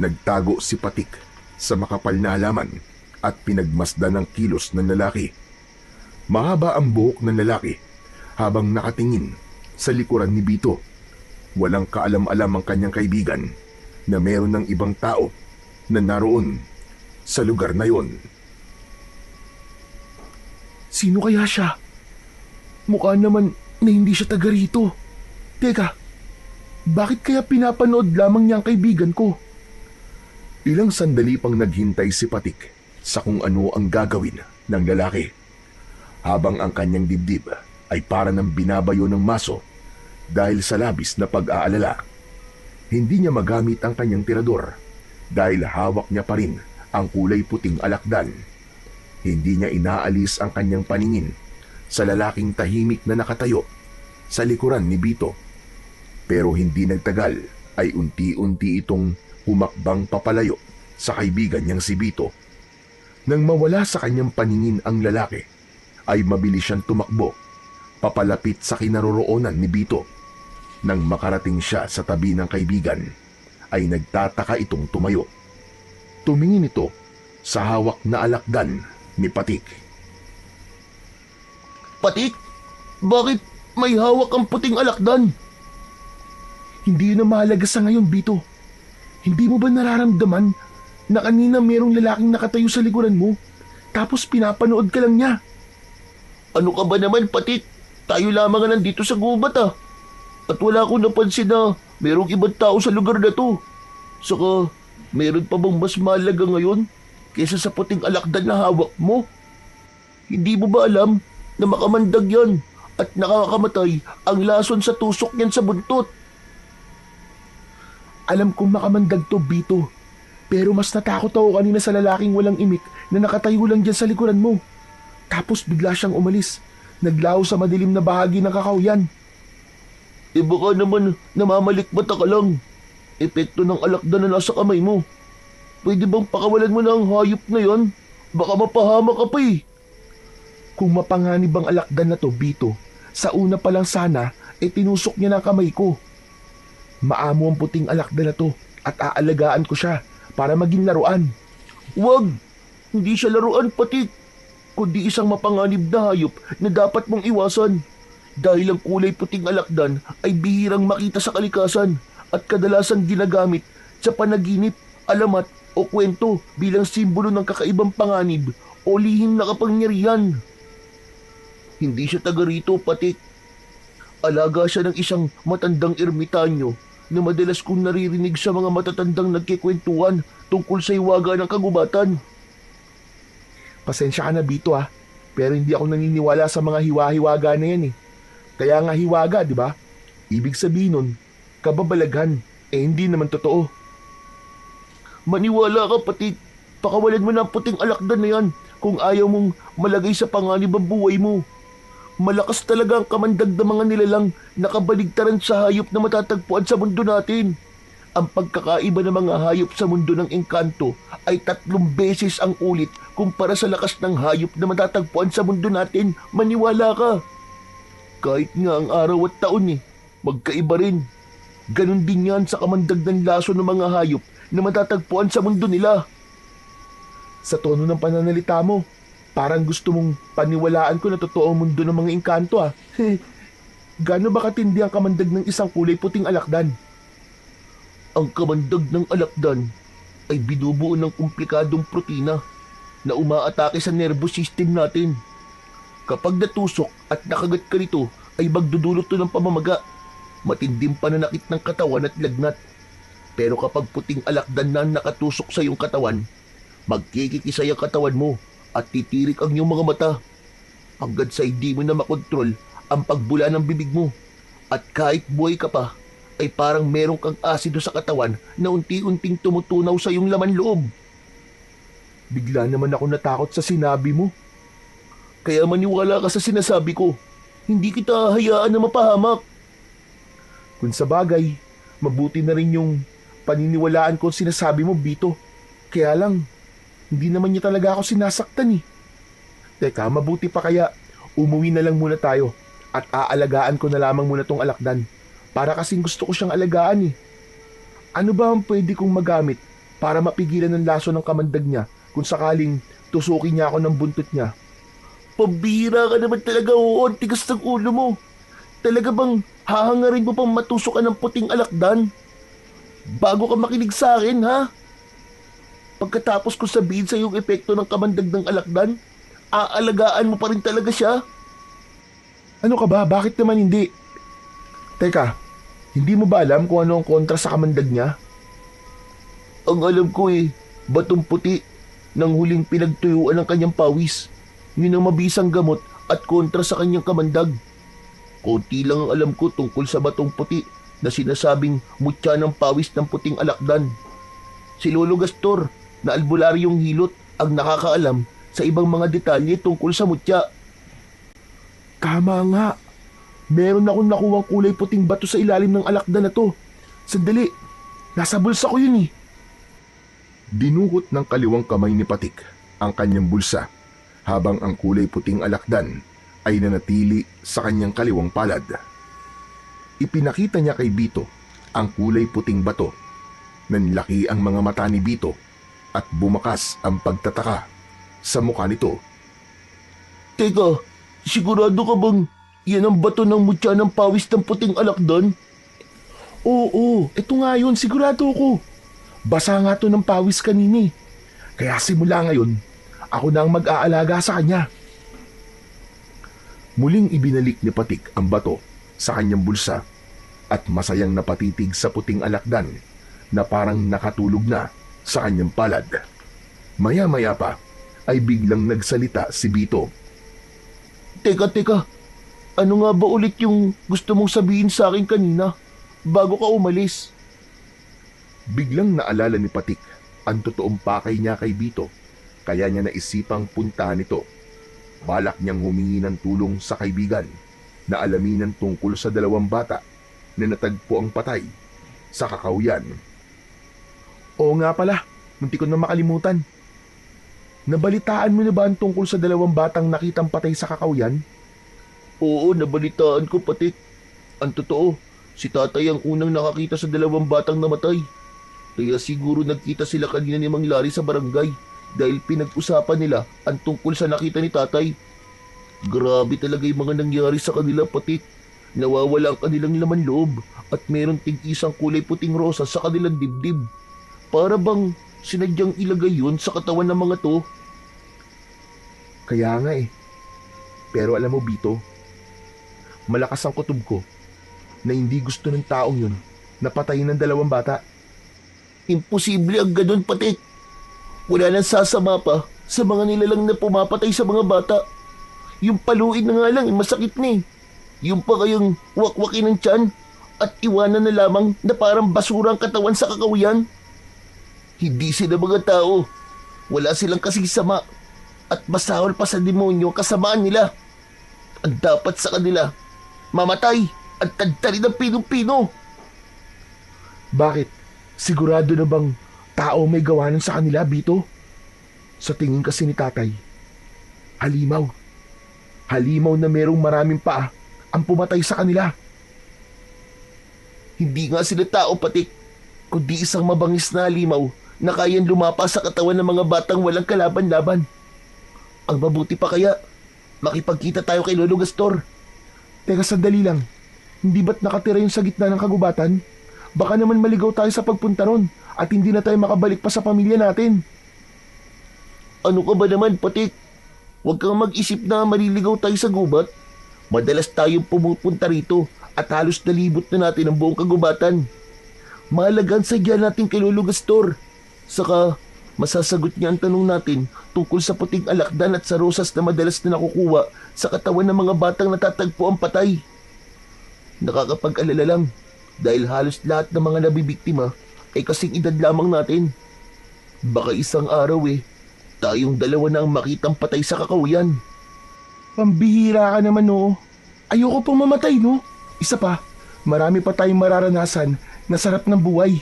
Nagtago si Patik sa makapal na halaman at pinagmasdan ang kilos ng lalaki. Mahaba ang buhok ng lalaki habang nakatingin sa likuran ni Bito. Walang kaalam-alam ang kanyang kaibigan na meron ng ibang tao na naroon sa lugar na yon. Sino kaya siya? Mukha naman na hindi siya taga rito. Teka, bakit kaya pinapanood lamang niya ang kaibigan ko? Ilang sandali pang naghintay si Patik sa kung ano ang gagawin ng lalaki. Habang ang kanyang dibdib ay para ng binabayo ng maso dahil sa labis na pag-aalala. Hindi niya magamit ang kanyang tirador dahil hawak niya pa rin ang kulay puting alakdan. Hindi niya inaalis ang kanyang paningin sa lalaking tahimik na nakatayo sa likuran ni Bito. Pero hindi nagtagal ay unti-unti itong humakbang papalayo sa kaibigan niyang si Bito. Nang mawala sa kanyang paningin ang lalaki, ay mabilis siyang tumakbo papalapit sa kinaroroonan ni Bito. Nang makarating siya sa tabi ng kaibigan, ay nagtataka itong tumayo. Tumingin ito sa hawak na alakdan ni Patik. Patik, bakit may hawak ang puting alakdan? Hindi yun ang mahalaga sa ngayon, Bito. Hindi mo ba nararamdaman na kanina merong lalaking nakatayo sa likuran mo, tapos pinapanood ka lang niya? Ano ka ba naman, Patik? Tayo lamang nga nandito sa gubat At wala akong napansin na merong ibang tao sa lugar na to. Saka, meron pa bang mas mahalaga ngayon kaysa sa puting alakdan na hawak mo? Hindi mo ba alam na makamandag yan at nakakamatay ang lason sa tusok niyan sa buntot? Alam kong makamandag to, Bito. Pero mas natakot ako kanina sa lalaking walang imik na nakatayo lang dyan sa likuran mo. Tapos bigla siyang umalis. Naglaho sa madilim na bahagi ng kakawyan. Baka naman namamalikmata ka lang. Epekto ng alakdan na nasa kamay mo. Pwede bang pakawalan mo na ang hayop na yon? Baka mapahama ka pa Kung mapanganib ang alakdan na to, Bito, sa una pa lang sana, tinusok niya ng kamay ko. Maamo ang puting alakdan na to at aalagaan ko siya para maging laruan. Wag! Hindi siya laruan, Patik. Kundi isang mapanganib na hayop na dapat mong iwasan. Dahil ang kulay puting alakdan ay bihirang makita sa kalikasan at kadalasang ginagamit sa panaginip, alamat o kwento bilang simbolo ng kakaibang panganib o lihim na kapangyarihan. Hindi siya taga rito, Patik. Alaga siya ng isang matandang ermitanyo na madalas kong naririnig sa mga matatandang nagkikwentuhan tungkol sa hiwaga ng kagubatan. Pasensya ka na, Bito pero hindi ako naniniwala sa mga hiwa-hiwaga na yan Kaya nga hiwaga, di ba? Ibig sabihin nun, kababalaghan, hindi naman totoo. Maniwala ka, Patik. Pakawalan mo na ang puting alakdan na yan kung ayaw mong malagay sa panganib ang buhay mo. Malakas talaga ang kamandag ng mga nilalang nakabaligtaran sa hayop na matatagpuan sa mundo natin. Ang pagkakaiba ng mga hayop sa mundo ng engkanto ay 3 beses ang ulit kumpara sa lakas ng hayop na matatagpuan sa mundo natin. Maniwala ka. Kahit nga ang araw at taon magkaiba rin. Ganon din yan sa kamandag ng laso ng mga hayop na matatagpuan sa mundo nila. Sa tono ng pananalita mo, parang gusto mong paniwalaan ko na totoo ang mundo ng mga engkanto Gaano ba katindi ang kamandag ng isang kulay puting alakdan? Ang kamandag ng alakdan ay binubuo ng komplikadong protina na umaatake sa nervous system natin. Kapag natusok at nakagat ka nito ay magdudulot to ng pamamaga, matinding pananakit ng katawan at lagnat. Pero kapag puting alakdan na nakatusok sa iyong katawan, magkikikisay ang katawan mo at titirik ang iyong mga mata hanggang sa hindi mo na makontrol ang pagbula ng bibig mo. At kahit buhay ka pa, ay parang meron kang asido sa katawan na unti-unting tumutunaw sa iyong laman loob. Bigla naman ako natakot sa sinabi mo. Kaya maniwala ka sa sinasabi ko. Hindi kita hayaan na mapahamak. Kung sa bagay, mabuti na rin yung paniniwalaan ko sinasabi mo, Bito. Kaya lang, hindi naman niya talaga ako sinasaktan eh. Teka, mabuti pa kaya umuwi na lang muna tayo at aalagaan ko na lamang muna tong alakdan. Para kasing gusto ko siyang alagaan eh. Ano ba ang pwede kong magamit para mapigilan ng laso ng kamandag niya kung sakaling tusukin niya ako ng buntot niya? Pambihira ka naman talaga, oo. Ang tigas ng ulo mo. Talaga bang hahangarin mo pang matusok ka ng puting alakdan? Bago ka makinig sa akin, ha? Pagkatapos ko sabihin sa yung epekto ng kamandag ng alakdan, aalagaan mo pa rin talaga siya? Ano ka ba? Bakit naman hindi? Teka, hindi mo ba alam kung ano ang kontra sa kamandag niya? Ang alam ko batong puti ng huling pinagtuyuan ng kanyang pawis. Yun ang mabisang gamot at kontra sa kanyang kamandag. Konti lang ang alam ko tungkol sa batong puti na sinasabing mutya ng pawis ng puting alakdan. Si Lolo Gastor na albularyong hilot ang nakakaalam sa ibang mga detalye tungkol sa mutya. Tama nga. Meron akong nakuwang kulay puting bato sa ilalim ng alakdan na to. Sandali, nasa bulsa ko yun eh. Dinukot ng kaliwang kamay ni Patik ang kanyang bulsa habang ang kulay puting alakdan ay nanatili sa kanyang kaliwang palad. Ipinakita niya kay Bito ang kulay puting bato. Nanlaki ang mga mata ni Bito at bumakas ang pagtataka sa mukha nito. Teka, sigurado ka bang yan ang bato ng mutya ng pawis ng puting alakdan? Oo, ito nga yun, sigurado ko. Basa nga to ng pawis kanini. Kaya simula ngayon, ako na ang mag-aalaga sa kanya. Muling ibinalik ni Patik ang bato sa kanyang bulsa at masayang napatitig sa puting alakdan na parang nakatulog na sa kanyang palad. Maya-maya pa ay biglang nagsalita si Bito. Teka. Ano nga ba ulit yung gusto mong sabihin sa akin kanina bago ka umalis? Biglang naalala ni Patik ang totoong pakay niya kay Bito, kaya niya naisipang puntahan ito. Balak niyang humingi ng tulong sa kaibigan na alaminan tungkol sa dalawang bata na natagpo ang patay sa Kakawyan. Oo nga pala, munti ko na makalimutan. Nabalitaan mo na ba ang tungkol sa dalawang batang nakitang patay sa Kakawyan? Oo, nabalitaan ko, Patik. Ang totoo, si tatay ang unang nakakita sa dalawang batang namatay. Kaya siguro nagkita sila kanina ni Mang Larry sa barangay dahil pinag-usapan nila ang tungkol sa nakita ni tatay. Grabe talaga yung mga nangyari sa kanila, Patik. Nawawala ang kanilang laman loob at meron tig-isang kulay puting rosas sa kanilang dibdib. Para bang sinadyang ilagay yun sa katawan ng mga to. Kaya nga eh. Pero alam mo, Bito, malakas ang kutob ko na hindi gusto ng taong yun na patayin ng dalawang bata. Imposible ang ganun, Patik. Wala nang sasama pa sa mga nilalang na pumapatay sa mga bata. Yung paluin na nga lang, masakit na eh. Yung pa kayong wakwakin ng tiyan at iwanan na lamang na parang basura ang katawan sa Kakawyan. Hindi sila mga tao. Wala silang kasing sama. At masahol pa sa demonyo kasamaan nila. Ang dapat sa kanila, mamatay at tagtari ng pinong-pino. Bakit? Sigurado na bang tao may gawa nun sa kanila, Bito? Sa tingin kasi ni tatay, halimaw. Halimaw na merong maraming paa ang pumatay sa kanila. Hindi nga sila tao, Patik, kundi isang mabangis na halimaw na kayang lumapa sa katawan ng mga batang walang kalaban-laban. Ang mabuti pa kaya, makipagkita tayo kay Lolo Gastor. Teka, sandali lang. Hindi ba't nakatira yung sa gitna ng kagubatan? Baka naman maligaw tayo sa pagpunta ron at hindi na tayo makabalik pa sa pamilya natin. Ano ka ba naman, Patik? Huwag kang mag-isip na maliligaw tayo sa gubat. Madalas tayong pumupunta rito at halos nalibot na natin ang buong kagubatan. Mahalagang sadya natin kay Lolo Gastor. Saka, masasagot niya ang tanong natin tungkol sa puting alakdan at sa rosas na madalas na nakukuha sa katawan ng mga batang natatagpo ang patay. Nakakapag-alala lang dahil halos lahat ng mga nabibiktima ay kasing edad lamang natin. Baka isang araw Tayong dalawa na ang makitang patay sa kakahuyan. Pambihira ka naman, no? Ayoko pong mamatay, no? Isa pa, marami pa tayong mararanasan na sarap ng buhay.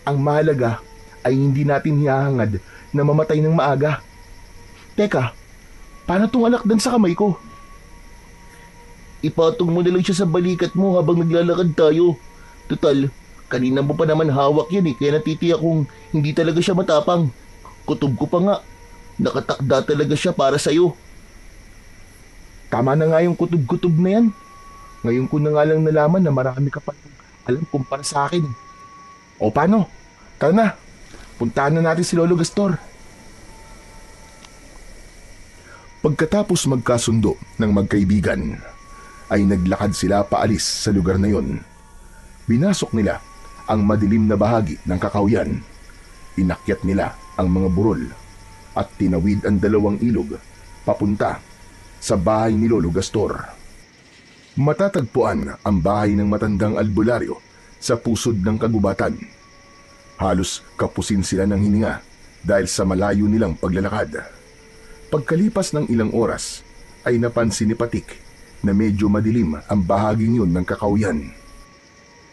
Ang mahalaga ay hindi natin hihahangad na mamatay ng maaga. Teka, paano tong alakdan sa kamay ko? Ipatong mo na lang siya sa balikat mo habang naglalakad tayo. Tutal, kanina mo pa naman hawak yan kaya natitiyak kong hindi talaga siya matapang. Kutob ko pa nga. Nakatakda talaga siya para sa'yo. Tama na nga yung kutob-kutob na yan. Ngayon ko na nga lang nalaman na marami ka pa alam kumpara sa akin. O paano? Tara na, puntahan na natin si Lolo Gastor. Pagkatapos magkasundo ng magkaibigan, ay naglakad sila paalis sa lugar na yon. Binasok nila ang madilim na bahagi ng kakahuyan. Inakyat nila ang mga burol at tinawid ang dalawang ilog papunta sa bahay ni Lolo Gastor. Matatagpuan ang bahay ng matandang albularyo sa pusod ng kagubatan. Halos kapusin sila ng hininga dahil sa malayo nilang paglalakad. Pagkalipas ng ilang oras ay napansin ni Patik na medyo madilim ang bahaging yun ng kakahuyan.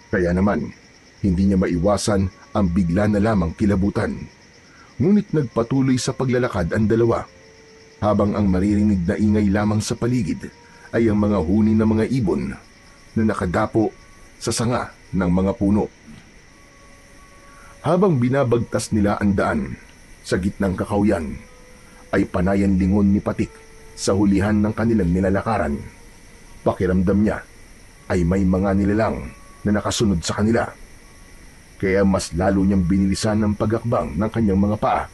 Kaya naman, hindi niya maiwasan ang bigla na lamang kilabutan. Ngunit nagpatuloy sa paglalakad ang dalawa, habang ang maririnig na ingay lamang sa paligid ay ang mga huni ng mga ibon na nakadapo sa sanga ng mga puno. Habang binabagtas nila ang daan sa gitnang kakahuyan, ay panayan lingon ni Patik sa hulihan ng kanilang nilalakaran. Pakiramdam niya ay may mga nilalang na nakasunod sa kanila. Kaya mas lalo niyang binilisan ang pagakbang ng kanyang mga paa.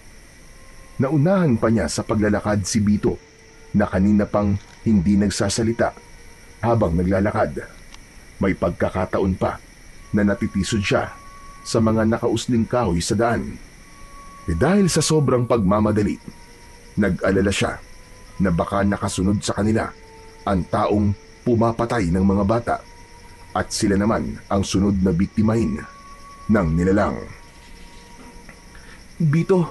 Naunahan pa niya sa paglalakad si Bito na kanina pang hindi nagsasalita habang naglalakad. May pagkakataon pa na natitisod siya sa mga nakausling kahoy sa daan. Dahil sa sobrang pagmamadali, nag-alala siya na baka nakasunod sa kanila ang taong pumapatay ng mga bata at sila naman ang sunod na biktimahin ng nilalang. Bito,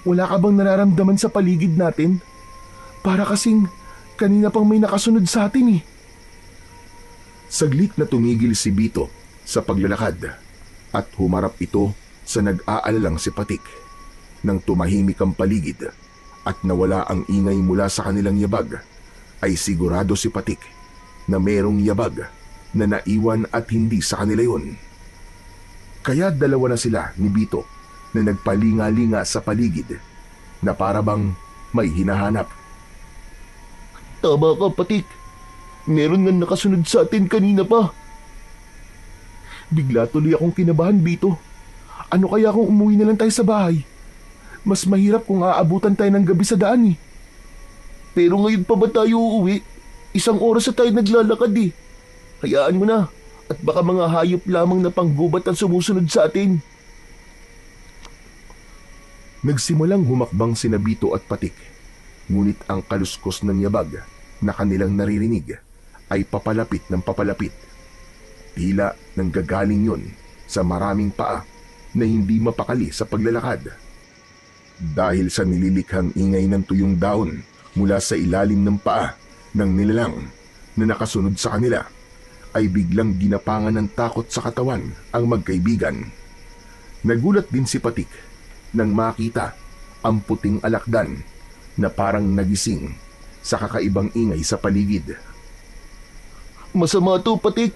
wala ka bang nararamdaman sa paligid natin? Para kasing kanina pang may nakasunod sa atin eh. Saglit na tumigil si Bito sa paglalakad at humarap ito sa nag-aalalang si Patik. Nang tumahimik ang paligid at nawala ang ingay mula sa kanilang yabag, ay sigurado si Patik na merong yabag na naiwan at hindi sa kanila yun. Kaya dalawa na sila ni Bito na nagpalinga-linga sa paligid na parabang may hinahanap. Tama ka, Patik. Meron nga nakasunod sa atin kanina pa. Bigla tuloy akong kinabahan, Bito. Ano kaya kung umuwi na lang tayo sa bahay? Mas mahirap kung aabutan tayo ng gabi sa daan eh. Pero ngayon pa ba tayo uuwi? 1 oras na tayo naglalakad eh. Hayaan mo na. At baka mga hayop lamang na panggubat ang sumusunod sa atin. Nagsimulang humakbang sina Bito at Patik, ngunit ang kaluskos ng yabag na kanilang naririnig ay papalapit ng papalapit. Tila nanggagaling yun sa maraming paa na hindi mapakali sa paglalakad. Dahil sa nililikhang ingay ng tuyong daon mula sa ilalim ng paa ng nilalang na nakasunod sa kanila, ay biglang ginapangan ng takot sa katawan ang magkaibigan. Nagulat din si Patik nang makita ang puting alakdan na parang nagising sa kakaibang ingay sa paligid. Masama to, Patik.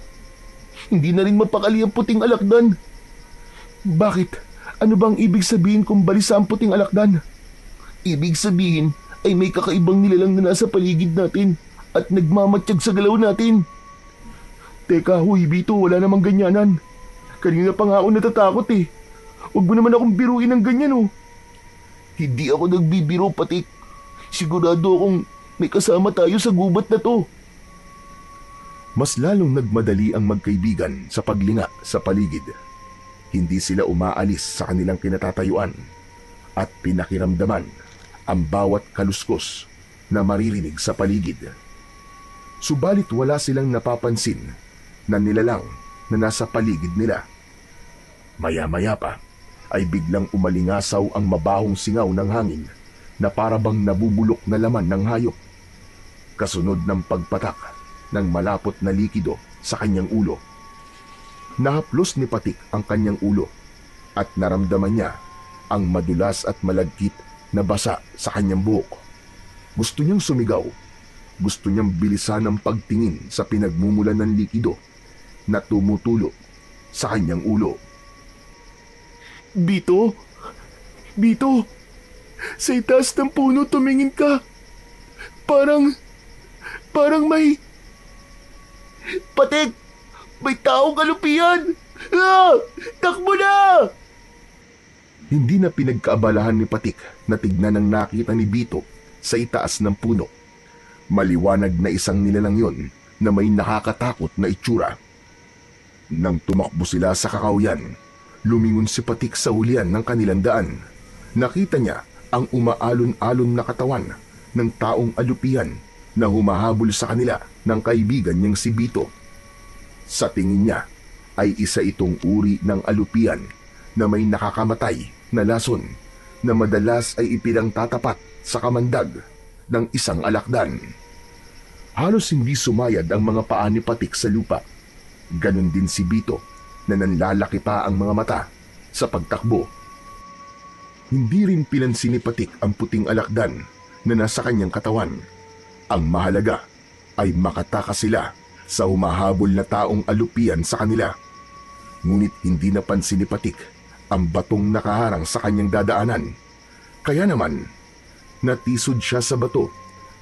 Hindi na rin mapakali ang puting alakdan. Bakit? Ano bang ibig sabihin kung balisa ang puting alakdan? Ibig sabihin ay may kakaibang nilalang na nasa paligid natin at nagmamatsyag sa galaw natin. Teka, huy Bito, wala namang ganyanan. Kanina pa nga ako natatakot eh. Huwag mo naman akong biruin ng ganyan oh. Hindi ako nagbibiro, Patik. Sigurado akong may kasama tayo sa gubat na to. Mas lalong nagmadali ang magkaibigan sa paglinga sa paligid. Hindi sila umaalis sa kanilang kinatatayuan at pinakiramdaman ang bawat kaluskos na maririnig sa paligid. Subalit wala silang napapansin na nilalang na nasa paligid nila. Maya-maya pa ay biglang umalingasaw ang mabahong singaw ng hangin na parabang nabubulok na laman ng hayop. Kasunod ng pagpatak ng malapot na likido sa kanyang ulo. Nahaplos ni Patik ang kanyang ulo at naramdaman niya ang madulas at malagkit na basa sa kanyang buhok. Gusto niyang sumigaw. Gusto niyang bilisan ang pagtingin sa pinagmumulan ng likido na tumutulo sa kanyang ulo. Bito? Bito? Sa itaas ng puno tumingin ka. Parang may... Patik! May taong kalupihan! Ah! Takbo na! Hindi na pinagkaabalahan ni Patik na tignan ang nakita ni Bito sa itaas ng puno. Maliwanag na isang nilalang yon na may nakakatakot na itsura. Nang tumakbo sila sa kakauyan, lumingon si Patik sa hulihan ng kanilang daan. Nakita niya ang umaalon-alon na katawan ng taong alupihan na humahabol sa kanila ng kaibigan niyang si Bito. Sa tingin niya ay isa itong uri ng alupihan na may nakakamatay na lason na madalas ay ipinangtatapat sa kamandag ng isang alakdan. Halos hindi sumayad ang mga paa ni Patik sa lupa. Ganon din si Bito na nanlalaki pa ang mga mata sa pagtakbo. Hindi rin pinansin ni Patik ang puting alakdan na nasa kanyang katawan. Ang mahalaga ay makatakas sila sa humahabol na taong alupian sa kanila. Ngunit hindi napansin ni Patik ang batong nakaharang sa kanyang dadaanan. Kaya naman, natisod siya sa bato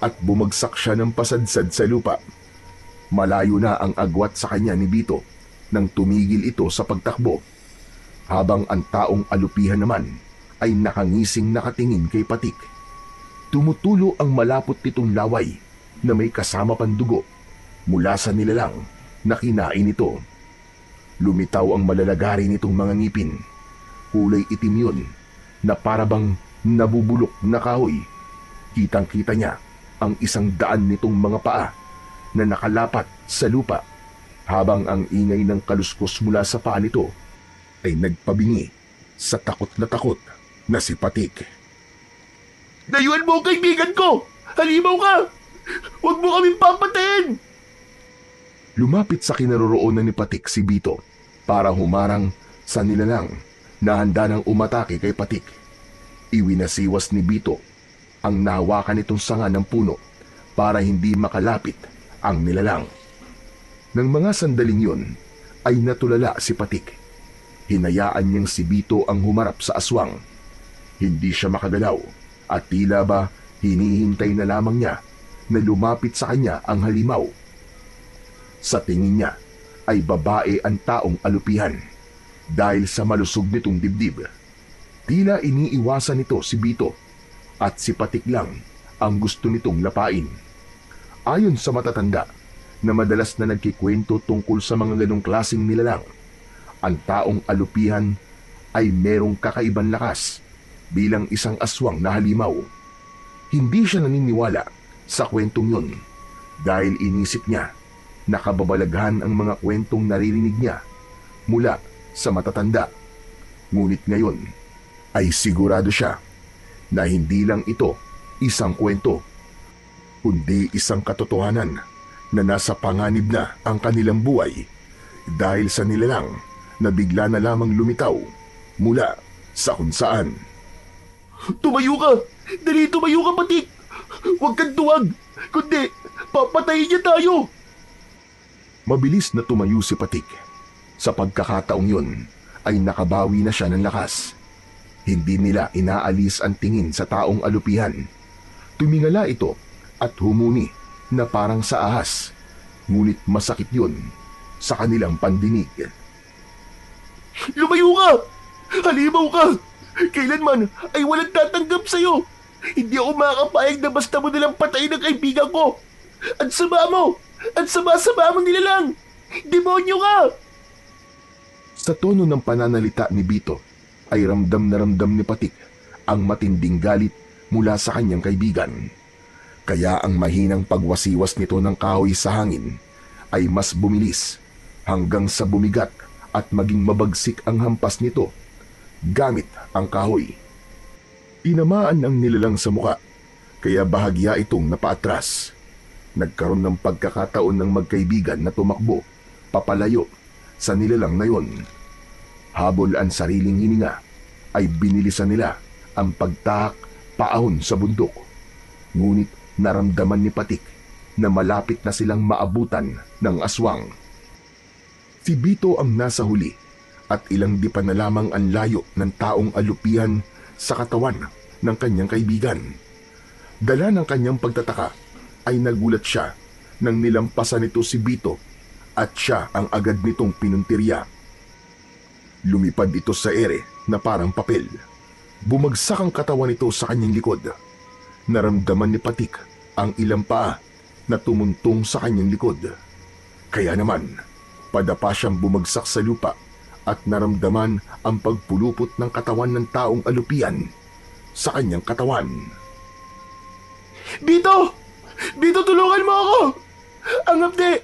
at bumagsak siya ng pasadsad sa lupa. Malayo na ang agwat sa kanya ni Bito nang tumigil ito sa pagtakbo, habang ang taong alupihan naman ay nakangising nakatingin kay Patik. Tumutulo ang malapot nitong laway na may kasama pang dugo mula sa nilalang na kinain ito. Lumitaw ang malalagari nitong mga ngipin. Kulay itim yun na parabang nabubulok na kahoy. Kitang-kita niya ang 100 nitong mga paa na nakalapat sa lupa, habang ang ingay ng kaluskos mula sa paa nito ay nagpabingi sa takot na si Patik. Dayuan mo ang kaibigan ko! Halimaw ka! Huwag mo kaming papatayin! Lumapit sa kinaroroonan ni Patik si Bito para humarang sa nilalang na handa nang umatake kay Patik. Iwinasiwas ni Bito ang nahawakan nitong sanga ng puno para hindi makalapit ang nilalang. Nang mga sandaling yun ay natulala si Patik. Hinayaan niyang si Bito ang humarap sa aswang. Hindi siya makagalaw at tila ba hinihintay na lamang niya na lumapit sa kanya ang halimaw. Sa tingin niya ay babae ang taong alupihan dahil sa malusog nitong dibdib. Tila iniiwasan nito si Bito at si Patik lang ang gusto nitong lapain. Ayon sa matatanda na madalas na nagkikwento tungkol sa mga ganong klaseng nilalang, ang taong alupihan ay merong kakaibang lakas bilang isang aswang na halimaw. Hindi siya naniniwala sa kwentong yun dahil inisip niya na kababalaghan ang mga kwentong naririnig niya mula sa matatanda. Ngunit ngayon ay sigurado siya na hindi lang ito isang kwento, kundi isang katotohanan na nasa panganib na ang kanilang buhay dahil sa nilalang na bigla na lamang lumitaw mula sa kung saan. Tumayo ka! Dali, tumayo ka, Patik! Huwag kang tuwag! Kundi, papatayin niya tayo! Mabilis na tumayo si Patik. Sa pagkakataong yun ay nakabawi na siya ng lakas. Hindi nila inaalis ang tingin sa taong alupihan. Tumingala ito at humuni na parang sa ahas. Ngunit masakit yun sa kanilang pandinig. Lumayo ka! Halimaw ka! Kailanman ay walang tatanggap sa'yo! Hindi ako makakapayag na basta mo nilang patayin ang kaibigan ko! Ang sama mo! Ang sama-sama mo nila lang! Demonyo ka! Sa tono ng pananalita ni Bito ay ramdam na ramdam ni Patik ang matinding galit mula sa kanyang kaibigan. Kaya ang mahinang pagwasiwas nito ng kahoy sa hangin ay mas bumilis hanggang sa bumigat at maging mabagsik ang hampas nito gamit ang kahoy. Inamaan ang nilalang sa muka, kaya bahagya itong napaatras. Nagkaroon ng pagkakataon ng magkaibigan na tumakbo, papalayo sa nilalang na yon. Habol ang sariling hininga, ay binilisan nila ang pagtahak paahon sa bundok. Ngunit naramdaman ni Patik na malapit na silang maabutan ng aswang. Si Bito ang nasa huli at ilang di pa na lamang ang layo ng taong alupihan sa katawan ng kanyang kaibigan. Dala ng kanyang pagtataka ay nagulat siya nang nilampasan nito si Bito at siya ang agad nitong pinuntirya. Lumipad ito sa ere na parang papel. Bumagsak ang katawan nito sa kanyang likod. Naramdaman ni Patik ang ilang paa na tumuntong sa kanyang likod. Kaya naman, padapa siyang bumagsak sa lupa at naramdaman ang pagpulupot ng katawan ng taong alupian sa kanyang katawan. Bito! Bito, tulungan mo ako! Ang hapde!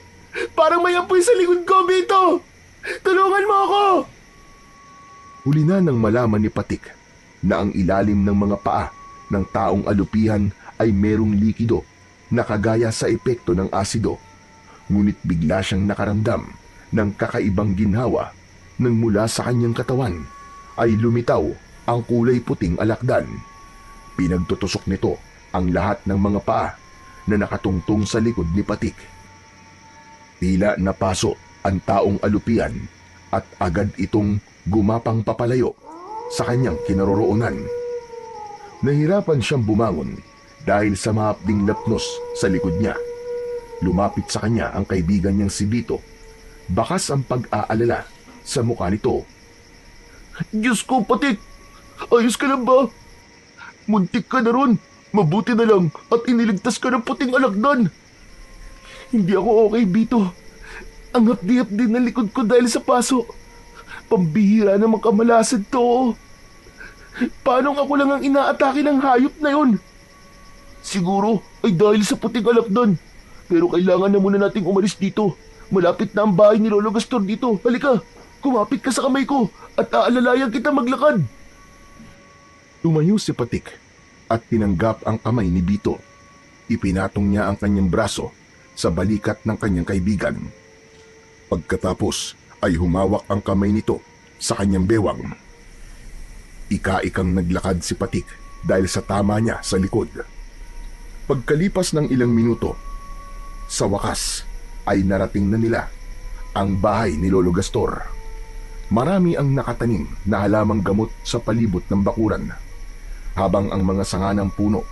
Parang may apoy sa likod ko, Bito! Tulungan mo ako! Huli na nang malaman ni Patik na ang ilalim ng mga paa ng taong alupihan ay merong likido na kagaya sa epekto ng asido. Ngunit bigla siyang nakaramdam ng kakaibang ginhawa nang mula sa kanyang katawan ay lumitaw ang kulay puting alakdan. Pinagtutusok nito ang lahat ng mga paa na nakatungtong sa likod ni Patik. Tila napaso ang taong alupian at agad itong gumapang papalayo sa kanyang kinaroroonan. Nahirapan siyang bumangon dahil sa mahapding lapnos sa likod niya. Lumapit sa kanya ang kaibigan niyang si Bito. Bakas ang pag-aalala sa mukha nito. Diyos ko, Patik! Ayos ka lang ba? Muntik ka na ron. Mabuti na lang at iniligtas ka ng puting alakdan. Hindi ako okay, Bito. Ang hapdi-hapdi ng likod ko dahil sa paso. Pambihira naman kamalasan to. Paano ako lang ang inaatake ng hayop na yon? Siguro ay dahil sa puting alakdan. Pero kailangan na muna nating umalis dito. Malapit na ang bahay ni Lolo Gastor dito. Halika, kumapit ka sa kamay ko at aalalayan kita maglakad. Tumayo si Patik at tinanggap ang kamay ni Bito. Ipinatong niya ang kanyang braso sa balikat ng kanyang kaibigan. Pagkatapos ay humawak ang kamay nito sa kanyang bewang. Ika-ikang naglakad si Patik dahil sa tama niya sa likod. Pagkalipas ng ilang minuto, sa wakas ay narating na nila ang bahay ni Lolo Gastor. Marami ang nakatanim na halamang gamot sa palibot ng bakuran, habang ang mga sanga ng puno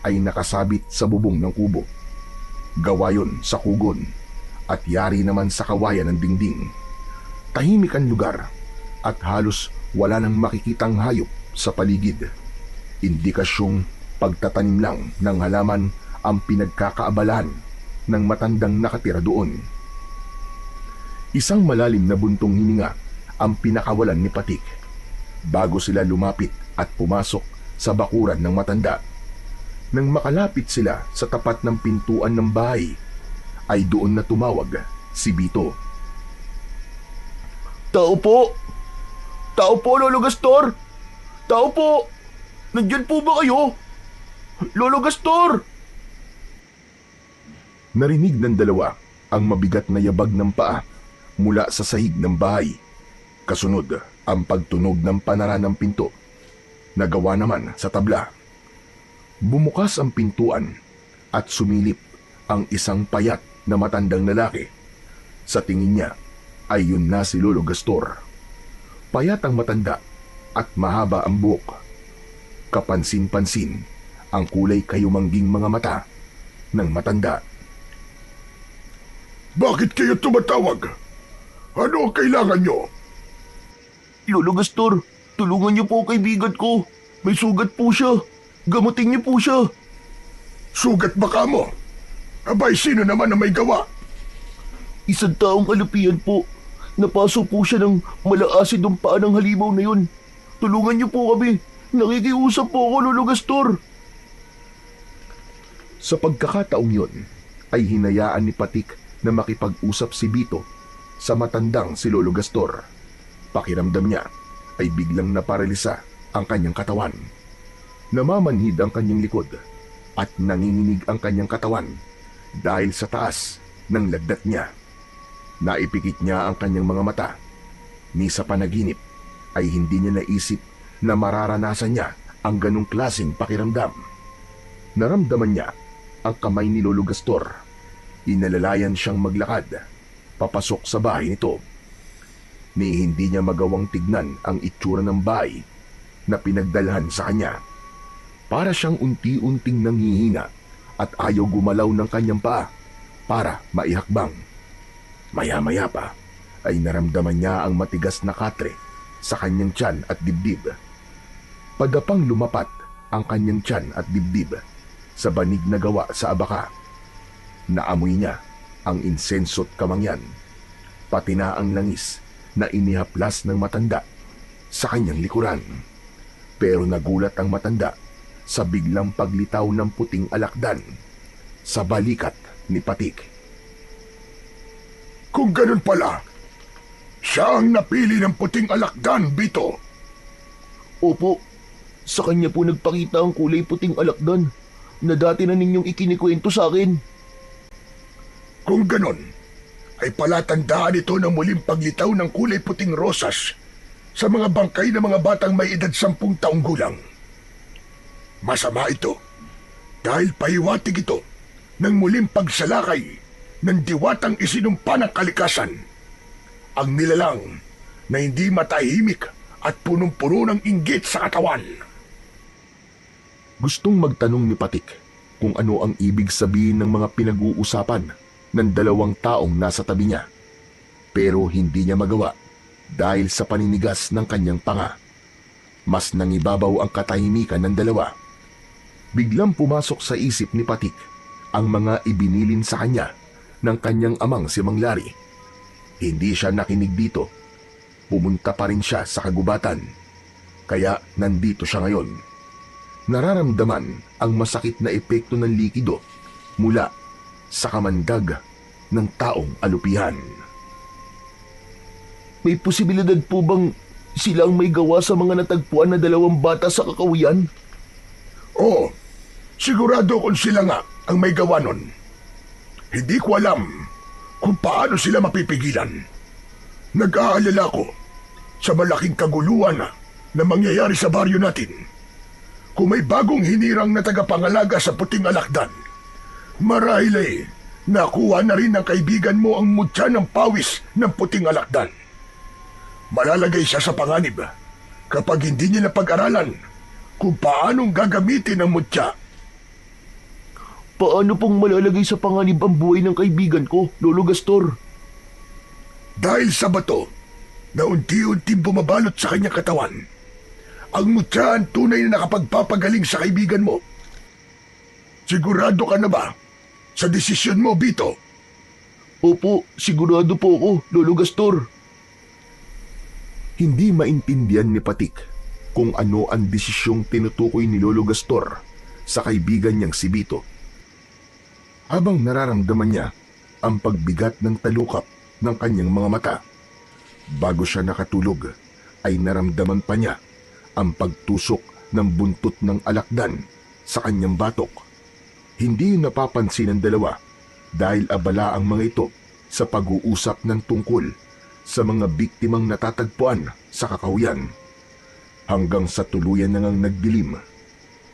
ay nakasabit sa bubong ng kubo. Gawa yun sa kugon at yari naman sa kawayan ng dingding. Tahimik ang lugar at halos wala nang makikitang hayop sa paligid. Indikasyong pagtatanim lang ng halaman ang pinagkakaabalahan ng matandang nakatira doon. Isang malalim na buntong hininga ang pinakawalan ni Patik bago sila lumapit at pumasok sa bakuran ng matanda. Nang makalapit sila sa tapat ng pintuan ng bahay, ay doon na tumawag si Bito. Tao po! Tao po, Lolo Gastor! Tao po! Nandyan po ba kayo? Lolo Gastor! Narinig ng dalawa ang mabigat na yabag ng paa mula sa sahig ng bahay. Kasunod ang pagtunog ng panara ng pinto. Nagawa naman sa tabla. Bumukas ang pintuan at sumilip ang isang payat na matandang lalaki. Sa tingin niya ay yun na si Lolo Gastor. Payat ang matanda at mahaba ang buhok. Kapansin-pansin ang kulay kayumangging mga mata ng matanda. Bakit kayo tumatawag? Ano ang kailangan nyo? Lolo Gastor, tulungan niyo po kaibigan ko. May sugat po siya. Gamutin niyo po siya. Sugat ba ka mo? Abay, sino naman ang may gawa? Isang taong alupian po. Napaso po siya ng malaasid ng paa ng halimaw na yun. Tulungan niyo po kami. Nakikiusap po ako, Lolo Gastor. Sa pagkakataong yun, ay hinayaan ni Patik na makipag-usap si Bito sa matandang si Lolo Gastor. Pakiramdam niya ay biglang naparalisa ang kanyang katawan. Namamanhid ang kanyang likod at nanginginig ang kanyang katawan dahil sa taas ng lagnat niya. Naipikit niya ang kanyang mga mata. Ni sa panaginip ay hindi niya naisip na mararanasan niya ang ganong klaseng pakiramdam. Naramdaman niya ang kamay ni Lolo Gastor. Inalalayan siyang maglakad papasok sa bahay nito. Ni hindi niya magawang tignan ang itsura ng bahay na pinagdalhan sa kanya. Para siyang unti-unting nanghihina at ayaw gumalaw ng kanyang paa para maihakbang. Maya-maya pa ay naramdaman niya ang matigas na katre sa kanyang tiyan at dibdib. Padapang lumapat ang kanyang tiyan at dibdib sa banig na gawa sa abaka. Naamoy niya ang insenso't kamangyan, pati na ang langis na inihaplas ng matanda sa kanyang likuran. Pero nagulat ang matanda sa biglang paglitaw ng puting alakdan sa balikat ni Patik. Kung ganun pala, siya ang napili ng puting alakdan, Bito. Opo, sa kanya po nagpakita ang kulay puting alakdan na dati na ninyong ikinikwento sa akin. Kung ganun, ay palatandaan ito ng muling paglitaw ng kulay puting rosas sa mga bangkay ng mga batang may edad 10 taong gulang. Masama ito dahil pahiwatig ito ng muling pagsalakay ng diwatang isinumpa ng kalikasan. Ang nilalang na hindi matahimik at punong-puno ng inggit sa katawan. Gustong magtanong ni Patik kung ano ang ibig sabihin ng mga pinag-uusapan ng dalawang taong nasa tabi niya. Pero hindi niya magawa dahil sa paninigas ng kanyang panga. Mas nangibabaw ang katahimikan ng dalawa. Biglang pumasok sa isip ni Patik ang mga ibinilin sa kanya ng kanyang amang si Mang Lari. Hindi siya nakinig dito. Pumunta pa rin siya sa kagubatan. Kaya nandito siya ngayon. Nararamdaman ang masakit na epekto ng likido mula sa kamandag ng taong alupihan. May posibilidad po bang sila ang may gawa sa mga natagpuan na dalawang bata sa kakawian? Oo, sigurado kung sila nga ang may gawa nun. Hindi ko alam kung paano sila mapipigilan. Nag-aalala ko sa malaking kaguluhan na mangyayari sa baryo natin. Kung may bagong hinirang na tagapangalaga sa puting alakdan, marahil ay nakuha na rin ng kaibigan mo ang mutya ng pawis ng puting alakdan. Malalagay siya sa panganib kapag hindi niya napag-aralan kung paanong gagamitin ang mutya. Paano pong malalagay sa panganib ang buhay ng kaibigan ko, Lolo Gastor? Dahil sa bato na unti-unting bumabalot sa kanyang katawan, ang mutya ang tunay na nakapagpapagaling sa kaibigan mo. Sigurado ka na ba sa desisyon mo, Bito? Opo, sigurado po ako, Lolo Gastor. Hindi maintindihan ni Patik kung ano ang desisyong tinutukoy ni Lolo Gastor sa kaibigan niyang si Bito. Habang nararamdaman niya ang pagbigat ng talukap ng kanyang mga mata, bago siya nakatulog ay naramdaman pa niya ang pagtusok ng buntot ng alakdan sa kanyang batok. Hindi napapansin ng dalawa dahil abala ang mga ito sa pag-uusap ng tungkol sa mga biktimang natatagpuan sa kakahuyan, hanggang sa tuluyan na ngang nagdilim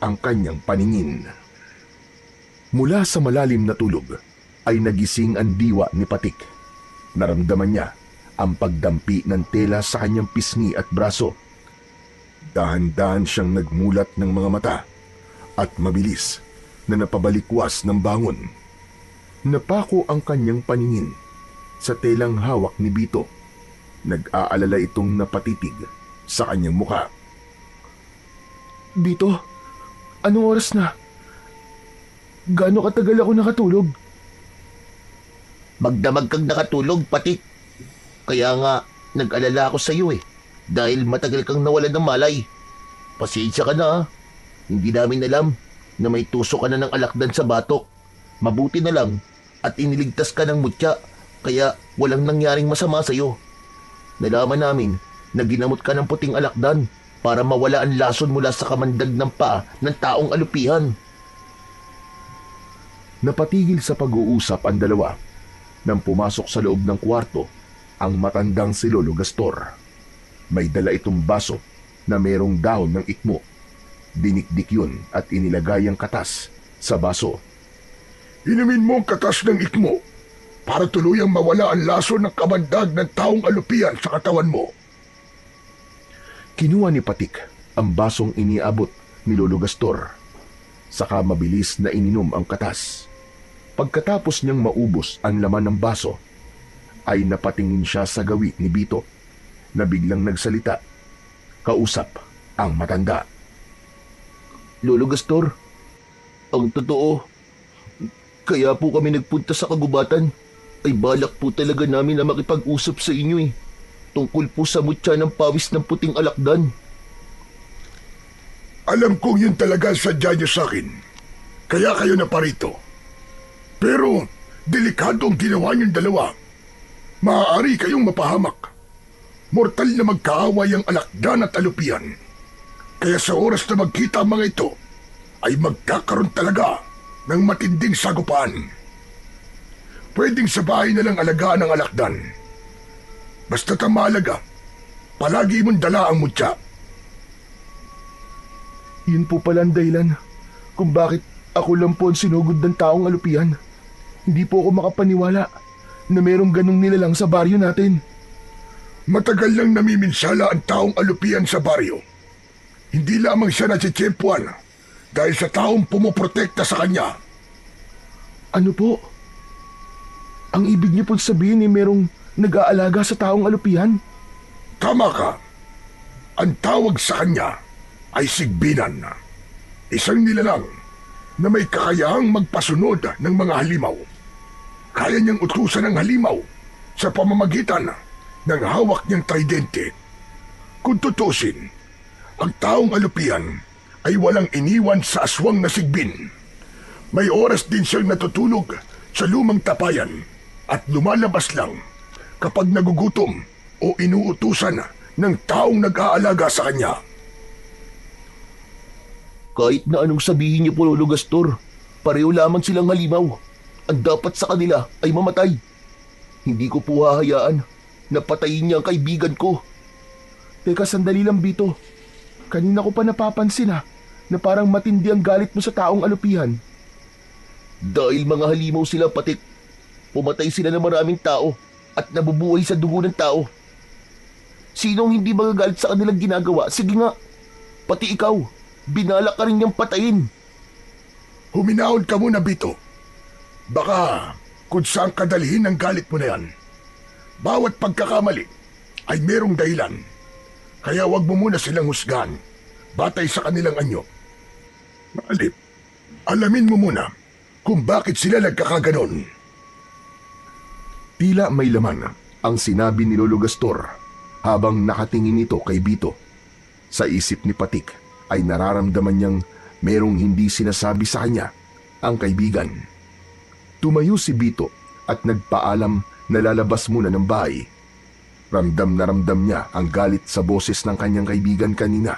ang kanyang paningin. Mula sa malalim na tulog ay nagising ang diwa ni Patik. Naramdaman niya ang pagdampi ng tela sa kanyang pisngi at braso. Dahan-dahan siyang nagmulat ng mga mata at mabilis na napabalikwas ng bangon. Napako ang kanyang paningin sa telang hawak ni Bito. Nag-aalala itong napatitig sa kanyang mukha. Bito, anong oras na? Gaano katagal ako nakatulog? Magdamag kang nakatulog, Patik. Kaya nga, nag-alala ako sa iyo dahil matagal kang nawalan ng malay. Pasensya ka na ha. Hindi namin alam na may tusok ka na ng alakdan sa batok. Mabuti na lang at iniligtas ka ng mutya, kaya walang nangyaring masama sa iyo. Nalaman namin na ginamot ka ng puting alakdan para mawala ang lason mula sa kamandag ng paa ng taong alupihan. Napatigil sa pag-uusap ang dalawa nang pumasok sa loob ng kwarto ang matandang si Lolo Gastor. May dala itong baso na merong dahon ng ikmo. Dinikdik yun at inilagay ang katas sa baso. Inumin mo ang katas ng ikmo para tuluyang mawala ang lason ng kamandag ng taong alupihan sa katawan mo. Kinuha ni Patik ang basong iniabot ni Lolo Gastor. Saka mabilis na ininom ang katas. Pagkatapos niyang maubos ang laman ng baso, ay napatingin siya sa gawi ni Bito na biglang nagsalita. Kausap ang matanda. Lolo Gastor, ang totoo, kaya po kami nagpunta sa kagubatan ay balak po talaga namin na makipag-usap sa inyo tungkol po sa mutya ng pawis ng puting alakdan. Alam kong yun talaga ang sadya niyo sa akin. Kaya kayo na parito. Pero delikado ang ginawa niyong dalawa. Maaari kayong mapahamak. Mortal na magkaaway ang alakdan at alupian. Kaya sa oras na magkita ang mga ito, ay magkakaroon talaga ng matinding sagupaan. Pwedeng sa bahay na lang alagaan ang alakdan. Basta't ang mahalaga, palagi mong dala ang mutya. Yun po pala ang dahilan kung bakit ako lang po ang sinugod ng taong alupihan. Hindi po ako makapaniwala na merong ganong nilalang sa baryo natin. Matagal lang namiminsala ang taong alupian sa baryo. Hindi lamang siya natsitsyempuan dahil sa taong pumoprotekta sa kanya. Ano po? Ang ibig niyo po sabihin ay merong nag-aalaga sa taong alupihan? Tama ka. Ang tawag sa kanya ay Sigbinan. Isang nilalang na may kakayahang magpasunod ng mga halimaw. Kaya niyang utusan ng halimaw sa pamamagitan ng hawak niyang tridente. Kung tutusin, ang taong alupian ay walang iniwan sa aswang na sigbin. May oras din siyang natutulog sa lumang tapayan at lumalabas lang kapag nagugutom o inuutusan ng taong nag-aalaga sa kanya. Kahit na anong sabihin niyo po, Lolo Gastor, pareho lamang silang halimaw. Ang dapat sa kanila ay mamatay. Hindi ko po hahayaan na patayin niya ang kaibigan ko. Teka, sandali lang, Bito. Kanina ko pa napapansin na parang matindi ang galit mo sa taong alupihan. Dahil mga halimaw sila, Patik. Pumatay sila ng maraming tao at nabubuhay sa dugo ng tao. Sinong hindi magagalit sa kanilang ginagawa? Sige nga, pati ikaw, binalak ka rin niyang patayin. Huminahon ka muna, Bito. Baka kung saan kadalhin ang galit mo na yan. Bawat pagkakamali ay merong dahilan. Kaya wag mo muna silang husgahan batay sa kanilang anyo. Maalip, alamin mo muna kung bakit sila nagkakaganon. Tila may laman ang sinabi ni Lolo Gastor habang nakatingin ito kay Bito. Sa isip ni Patik ay nararamdaman niyang merong hindi sinasabi sa kanya ang kaibigan. Tumayo si Bito at nagpaalam na lalabas muna ng bahay. Ramdam na ramdam niya ang galit sa boses ng kanyang kaibigan kanina.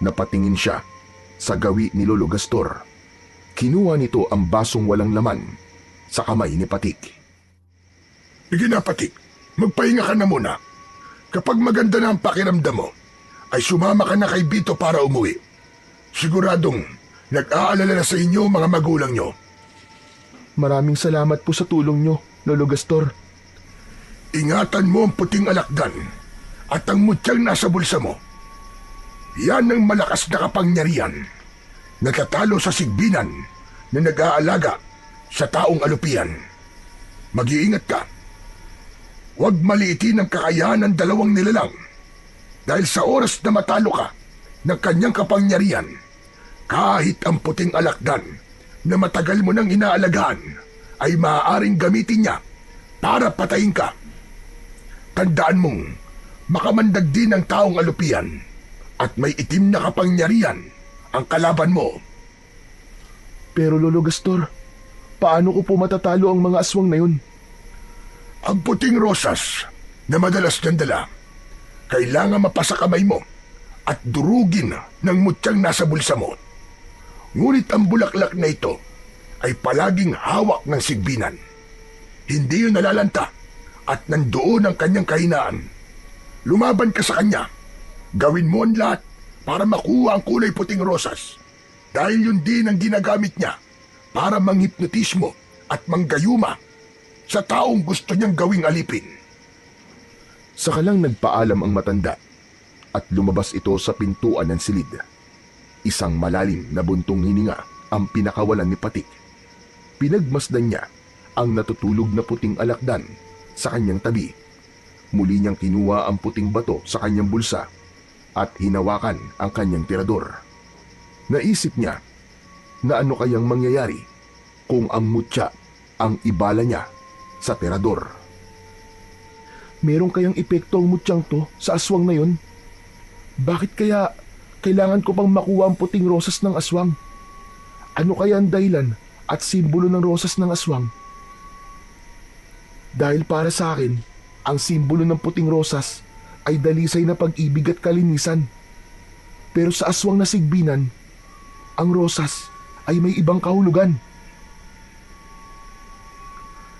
Napatingin siya sa gawi ni Lolo Gastor. Kinuha nito ang basong walang laman sa kamay ni Patik. Sige na, Patik. Magpahinga ka na muna. Kapag maganda na ang pakiramdam mo, ay sumama ka na kay Bito para umuwi. Siguradong nag-aalala na sa inyo mga magulang nyo. Maraming salamat po sa tulong nyo, Lolo Gastor. Ingatan mo ang puting alakdan at ang mutyang nasa bulsa mo. Yan ang malakas na kapangyarihan. Natatalo sa sigbinan na nag-aalaga sa taong alupian. Mag-iingat ka. Huwag maliitin ang kakayahan ng dalawang nilalang dahil sa oras na matalo ka ng kanyang kapangyarihan, kahit ang puting alakdan na matagal mo nang inaalagaan ay maaaring gamitin niya para patayin ka. Tandaan mong makamandag din ang taong alupian at may itim na kapangyarihan ang kalaban mo. Pero Lolo Gastor, paano ko po matatalo ang mga aswang na yun? Ang puting rosas na madalas niyang dala Kailangan mapasa kamay mo at durugin ng mutyang nasa bulsa mo. Ngunit ang bulaklak na ito ay palaging hawak ng sigbinan. Hindi yun nalalanta at nandoon ang kanyang kahinaan. Lumaban ka sa kanya. Gawin mo ang lahat para makuha ang kulay puting rosas. Dahil yun din ang ginagamit niya para manghipnotismo at manggayuma sa taong gusto niyang gawing alipin. Saka lang nagpaalam ang matanda at lumabas ito sa pintuan ng silid. Isang malalim na buntong hininga ang pinakawalan ni Patik. Pinagmasdan niya ang natutulog na puting alakdan sa kanyang tabi. Muli niyang kinuha ang puting bato sa kanyang bulsa at hinawakan ang kanyang tirador. Naisip niya na ano kayang mangyayari kung ang mutya ang ibala niya sa tirador. Merong kayang epekto ang mutyang to sa aswang na yon? Bakit kaya kailangan ko pang makuha ang puting rosas ng aswang? Ano kaya ang dahilan at simbolo ng rosas ng aswang? Dahil para sa akin, ang simbolo ng puting rosas ay dalisay na pag-ibig at kalinisan. Pero sa aswang na sigbinan, ang rosas ay may ibang kahulugan.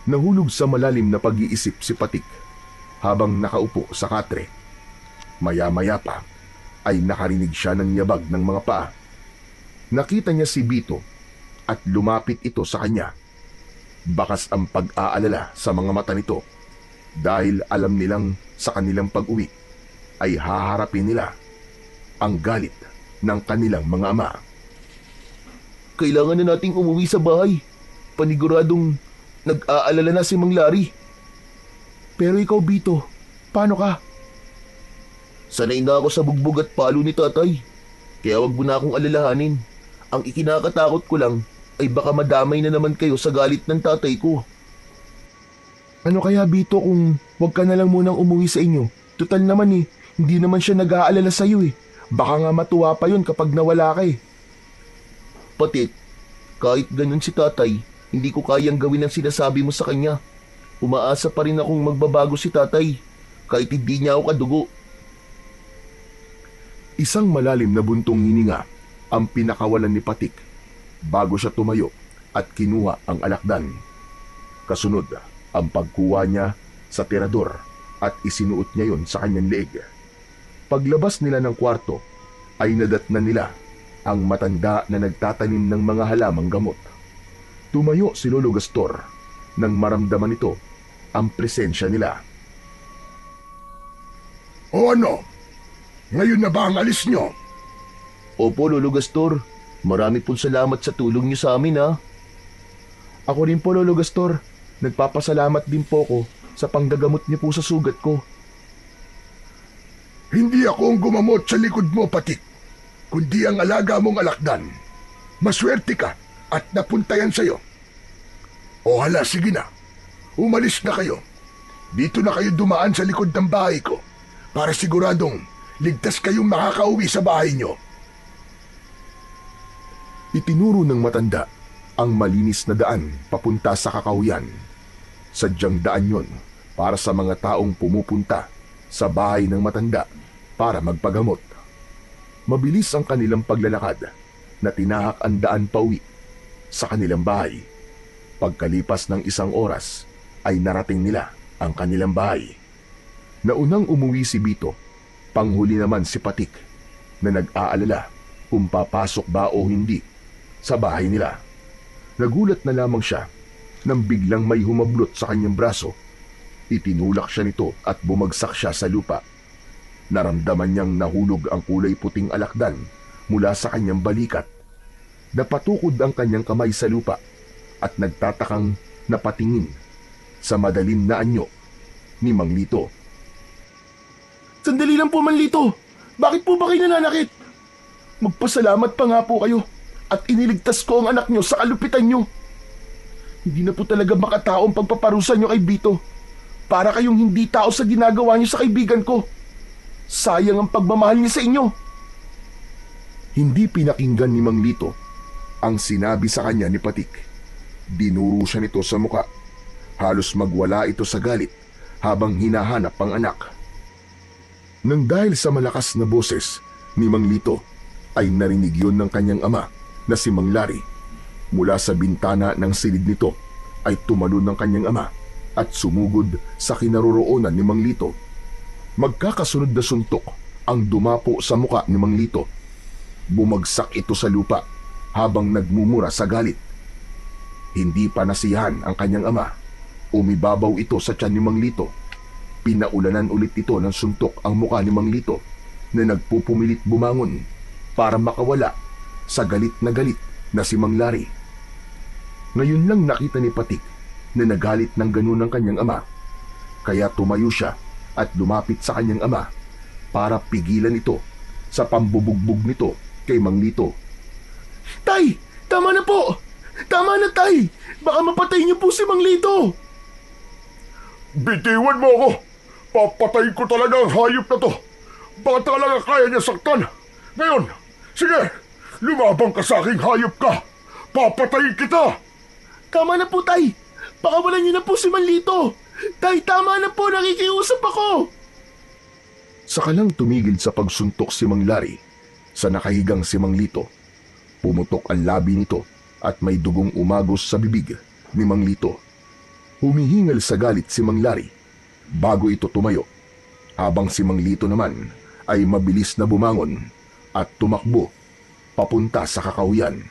Nahulog sa malalim na pag-iisip si Patik habang nakaupo sa katre. Maya-maya pa ay nakarinig siya ng yabag ng mga paa. Nakita niya si Bito at lumapit ito sa kanya. Bakas ang pag-aalala sa mga mata nito dahil alam nilang sa kanilang pag-uwi ay haharapin nila ang galit ng kanilang mga ama. Kailangan na nating umuwi sa bahay. Paniguradong nag-aalala na si Mang Larry. Pero ikaw, Bito, paano ka? Sanay na ako sa bugbog at palo ni tatay. Kaya wag mo na akong alalahanin. Ang ikinakatakot ko lang ay baka madamay na naman kayo sa galit ng tatay ko. Ano kaya, Bito, kung wag ka na lang munang umuwi sa inyo? Total naman hindi naman siya nag-aalala sa'yo eh. Baka nga matuwa pa yun kapag nawala ka eh. Patit, kahit ganun si tatay, hindi ko kayang gawin ang sinasabi mo sa kanya. Umaasa pa rin akong magbabago si tatay, kahit hindi niya ako kadugo. Isang malalim na buntong hininga ang pinakawalan ni Patik bago siya tumayo at kinuha ang alakdan. Kasunod ang pagkuha niya sa tirador at isinuot niya yon sa kanyang leeg. Paglabas nila ng kwarto ay nadatnan nila ang matanda na nagtatanim ng mga halamang gamot. Tumayo si Lolo Gastor nang maramdaman nito ang presensya nila. O ano? Ngayon na ba ang alis nyo? Opo, Lolo Gastor. Marami pong salamat sa tulong niyo sa amin, ha? Ako rin po, Lolo Gastor. Nagpapasalamat din po ko sa panggagamot niyo po sa sugat ko. Hindi ako ang gumamot sa likod mo, Patik, kundi ang alaga mong alakdan. Maswerte ka at napuntayan sa'yo. O hala, sige na. Umalis na kayo. Dito na kayo dumaan sa likod ng bahay ko para siguradong ligtas kayong makakauwi sa bahay nyo. Itinuro ng matanda ang malinis na daan papunta sa kakahuyan. Sadyang daan yon para sa mga taong pumupunta sa bahay ng matanda para magpagamot. Mabilis ang kanilang paglalakad na tinahak ang daan pauwi sa kanilang bahay. Pagkalipas ng 1 oras ay narating nila ang kanilang bahay. Naunang umuwi si Bito, panghuli naman si Patik na nag-aalala kung papasok ba o hindi sa bahay nila. Nagulat na lamang siya nang biglang may humablot sa kanyang braso. Itinulak siya nito at bumagsak siya sa lupa. Naramdaman niyang nahulog ang kulay puting alakdan mula sa kanyang balikat. Napatukod ang kanyang kamay sa lupa at nagtatakang napatingin sa madalim na anyo ni Mang Lito. Sandali lang po, Mang Lito. Bakit po ba kayo nananakit? Magpasalamat pa nga po kayo at iniligtas ko ang anak nyo sa kalupitan nyo. Hindi na po talaga makatao ang pagpaparusa nyo kay Bito. Para kayong hindi tao sa ginagawa nyo sa kaibigan ko. Sayang ang pagmamahal niya sa inyo. Hindi pinakinggan ni Mang Lito ang sinabi sa kanya ni Patik. Dinuro siya nito sa muka. Halos magwala ito sa galit habang hinahanap ang anak. Nang dahil sa malakas na boses ni Mang Lito, ay narinig yon ng kanyang ama na si Mang Lari. Mula sa bintana ng silid nito ay tumalon ng kanyang ama at sumugod sa kinaroroonan ni Mang Lito. Magkakasunod na suntok ang dumapo sa muka ni Mang Lito. Bumagsak ito sa lupa habang nagmumura sa galit. Hindi pa nasiyahan ang kanyang ama. Umibabaw ito sa tiyan ni Mang Lito. Pinaulanan ulit ito ng suntok ang muka ni Mang Lito na nagpupumilit bumangon para makawala sa galit na si Mang Lari. Ngayon lang nakita ni Patik na nagalit ng ganun ang kanyang ama. Kaya tumayo siya at lumapit sa kanyang ama para pigilan ito sa pambubugbog nito kay Mang Lito. Tay! Tama na po! Tama na, Tay! Baka mapatay niyo po si Mang Lito! Bitiwan mo ako! Papatayin ko talaga ang hayop na to! Baka talaga kaya niya saktan! Ngayon, sige! Lumabang ka sa aking hayop ka! Papatayin kita! Tama na po, Tay! Pakawalan niyo na po si Mang Lito! Tay, tama na po! Nakikiusap ako! Saka lang tumigil sa pagsuntok si Mang Lari sa nakahigang si Mang Lito. Pumutok ang labi nito at may dugong umagos sa bibig ni Mang Lito. Humihingal sa galit si Mang Lari bago ito tumayo, habang si Mang Lito naman ay mabilis na bumangon at tumakbo papunta sa kakahuyan.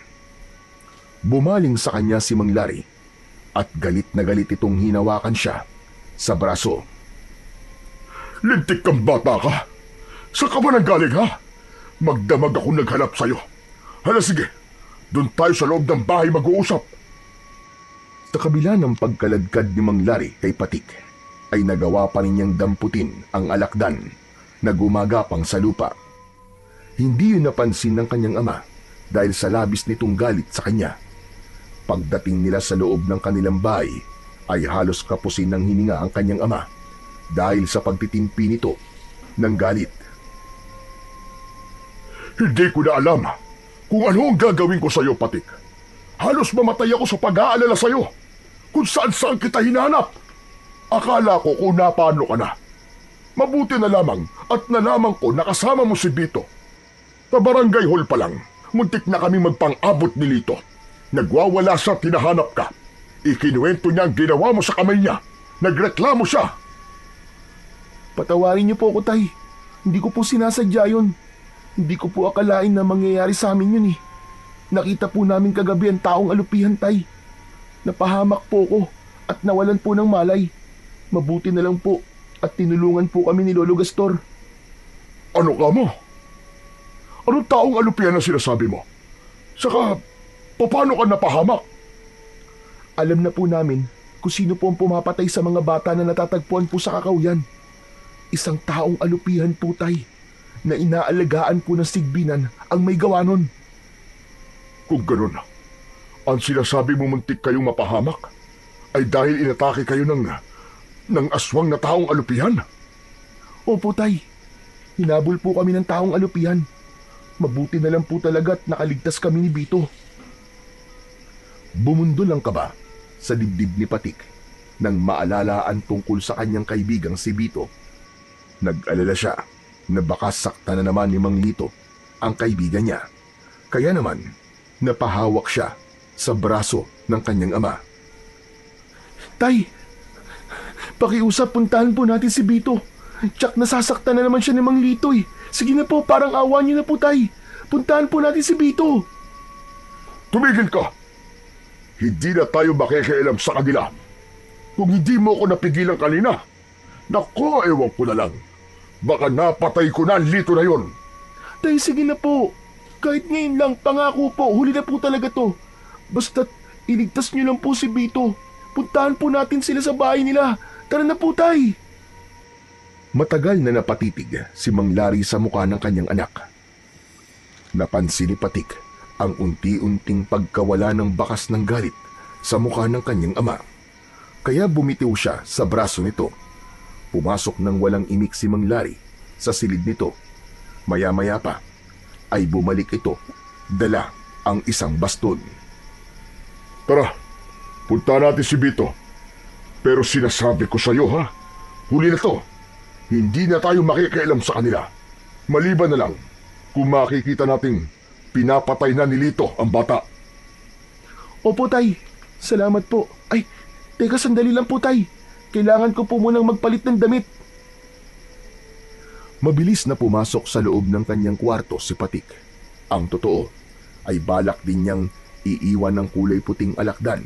Bumaling sa kanya si Mang Lari at galit na galit itong hinawakan siya sa braso. Lintik kang bata ka! Saan ka ba nanggaling, ha? Magdamag ako naghanap sa'yo. Hala, sige, doon tayo sa loob ng bahay mag-uusap. Sa kabila ng pagkaladkad ni Mang Lari kay Patik, ay nagawa pa rin niyang damputin ang alakdan na gumagapang sa lupa. Hindi yun napansin ng kanyang ama dahil sa labis nitong galit sa kanya. Pagdating nila sa loob ng kanilang bahay, ay halos kapusin ng hininga ang kanyang ama dahil sa pagtitimpi nito ng galit. Hindi ko na alam kung ano ang gagawin ko sa'yo, Patik. Halos mamatay ako sa pag-aalala sa'yo kung saan-saan kita hinanap. Akala ko kung napano ka na. Mabuti na lamang at nalaman ko nakasama mo si Bito. Sa barangay hall pa lang, muntik na kami magpang-abot ni Lito. Nagwawala siya, tinahanap ka. Ikinuwento niya ang ginawa mo sa kamay niya. Nagreklamo siya. Patawarin niyo po ako, Tay. Hindi ko po sinasadya yun. Hindi ko po akalain na mangyayari sa amin yun eh. Nakita po namin kagabi ang taong alupihan, Tay. Napahamak po ko at nawalan po ng malay. Mabuti na lang po at tinulungan po kami ni Lolo Gastor. Ano ka mo? Anong taong alupihan na sinasabi mo? Saka, paano ka napahamak? Alam na po namin kung sino po ang pumapatay sa mga bata na natatagpuan po sa kakahuyan. Isang taong alupihan po, Tay, na inaalagaan po ng sigbinan ang may gawa nun. Kung ganun, ang sinasabi mo muntik kayong mapahamak ay dahil inatake kayo ng aswang na taong alupihan? Opo, Tay. Hinabol po kami ng taong alupihan. Mabuti na lang po talaga at nakaligtas kami ni Bito. Bumundol ang kaba sa dibdib ni Patik nang maalala ang tungkol sa kanyang kaibigang si Bito. Nag-alala siya na baka sakta na naman ni Mang Lito ang kaibigan niya. Kaya naman, napahawak siya sa braso ng kanyang ama. Tay, pakiusap, puntahan po natin si Bito. Tsak nasasaktan na naman siya ni Mang Lito eh. Sige na po, parang awa niyo na po, Tay. Puntahan po natin si Bito. Tumigil ka! Hindi na tayo makikialam sa kanila. Kung hindi mo ako napigilan kanina, naku, ewan ko na lang. Baka napatay ko na ang Lito na yon. Tay, sige na po. Kahit ngayon lang, pangako po, huli na po talaga to. Basta't iligtas niyo lang po si Bito. Puntahan po natin sila sa bahay nila. Tara na po, Tay. Matagal na napatitig si Mang Lari sa mukha ng kanyang anak. Napansin ni Patik ang unti-unting pagkawala ng bakas ng galit sa mukha ng kanyang ama. Kaya bumitiw siya sa braso nito. Pumasok ng walang imik si Mang Lari sa silid nito. Maya-maya pa ay bumalik ito, dala ang isang baston. Tara, punta natin si Bito. Pero sinasabi ko sa'yo, ha? Huli na to. Hindi na tayo makikialam sa kanila. Maliban na lang kung makikita nating pinapatay na ni Lito ang bata. Opo, Tay. Salamat po. Ay, teka, sandali lang po, Tay. Kailangan ko po munang magpalit ng damit. Mabilis na pumasok sa loob ng kanyang kwarto si Patik. Ang totoo ay balak din niyang iiwan ng kulay puting alakdan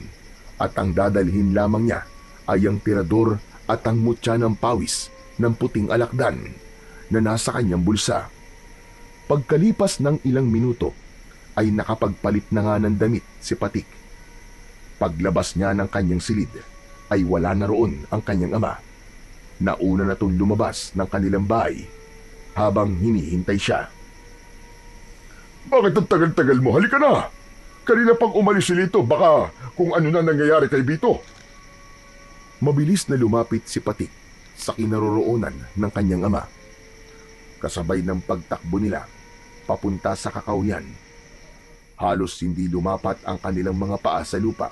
at ang dadalhin lamang niya ay ang tirador at ang mutya ng pawis ng puting alakdan na nasa kanyang bulsa. Pagkalipas ng ilang minuto ay nakapagpalit na nga ng damit si Patik. Paglabas niya ng kanyang silid ay wala na roon ang kanyang ama. Nauna na itong lumabas ng kanilang bahay habang hinihintay siya. Bakit ang tagal-tagal mo? Halika na! Kanina pang umalis si Lito, baka kung ano na nangyayari kay Bito. Mabilis na lumapit si Patik sa kinaroroonan ng kanyang ama. Kasabay ng pagtakbo nila papunta sa kakawyan. Halos hindi lumapat ang kanilang mga paa sa lupa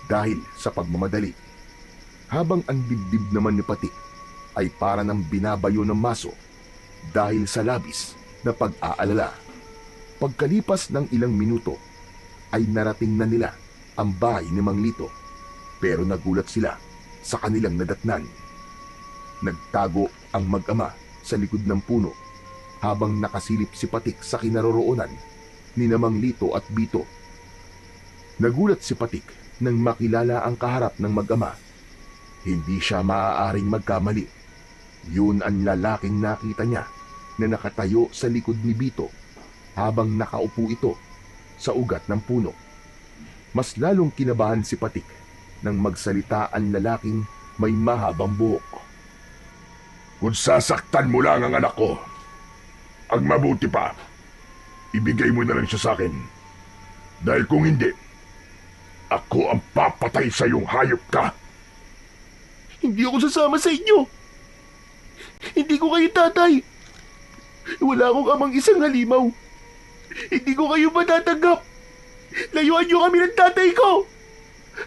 dahil sa pagmamadali. Habang ang dibdib naman ni Patik ay para ng binabayo ng maso dahil sa labis na pag-aalala. Pagkalipas ng ilang minuto ay narating na nila ang bahay ni Mang Lito, pero nagulat sila sa kanilang nadatnan. Nagtago ang mag-ama sa likod ng puno habang nakasilip si Patik sa kinaroroonan ni Mang Lito at Bito. Nagulat si Patik nang makilala ang kaharap ng mag-ama. Hindi siya maaaring magkamali. Yun ang lalaking nakita niya na nakatayo sa likod ni Bito habang nakaupo ito sa ugat ng puno. Mas lalong kinabahan si Patik nang magsalita ang lalaking may mahabang buhok. Kung sasaktan mo lang ang anak ko, ang mabuti pa, ibigay mo na lang siya sa akin. Dahil kung hindi, ako ang papatay sa iyong hayop ka. Hindi ako sasama sa inyo. Hindi ko kayo tatay. Wala akong amang isang halimaw. Hindi ko kayo matatanggap. Layuan niyo kami ng tatay ko.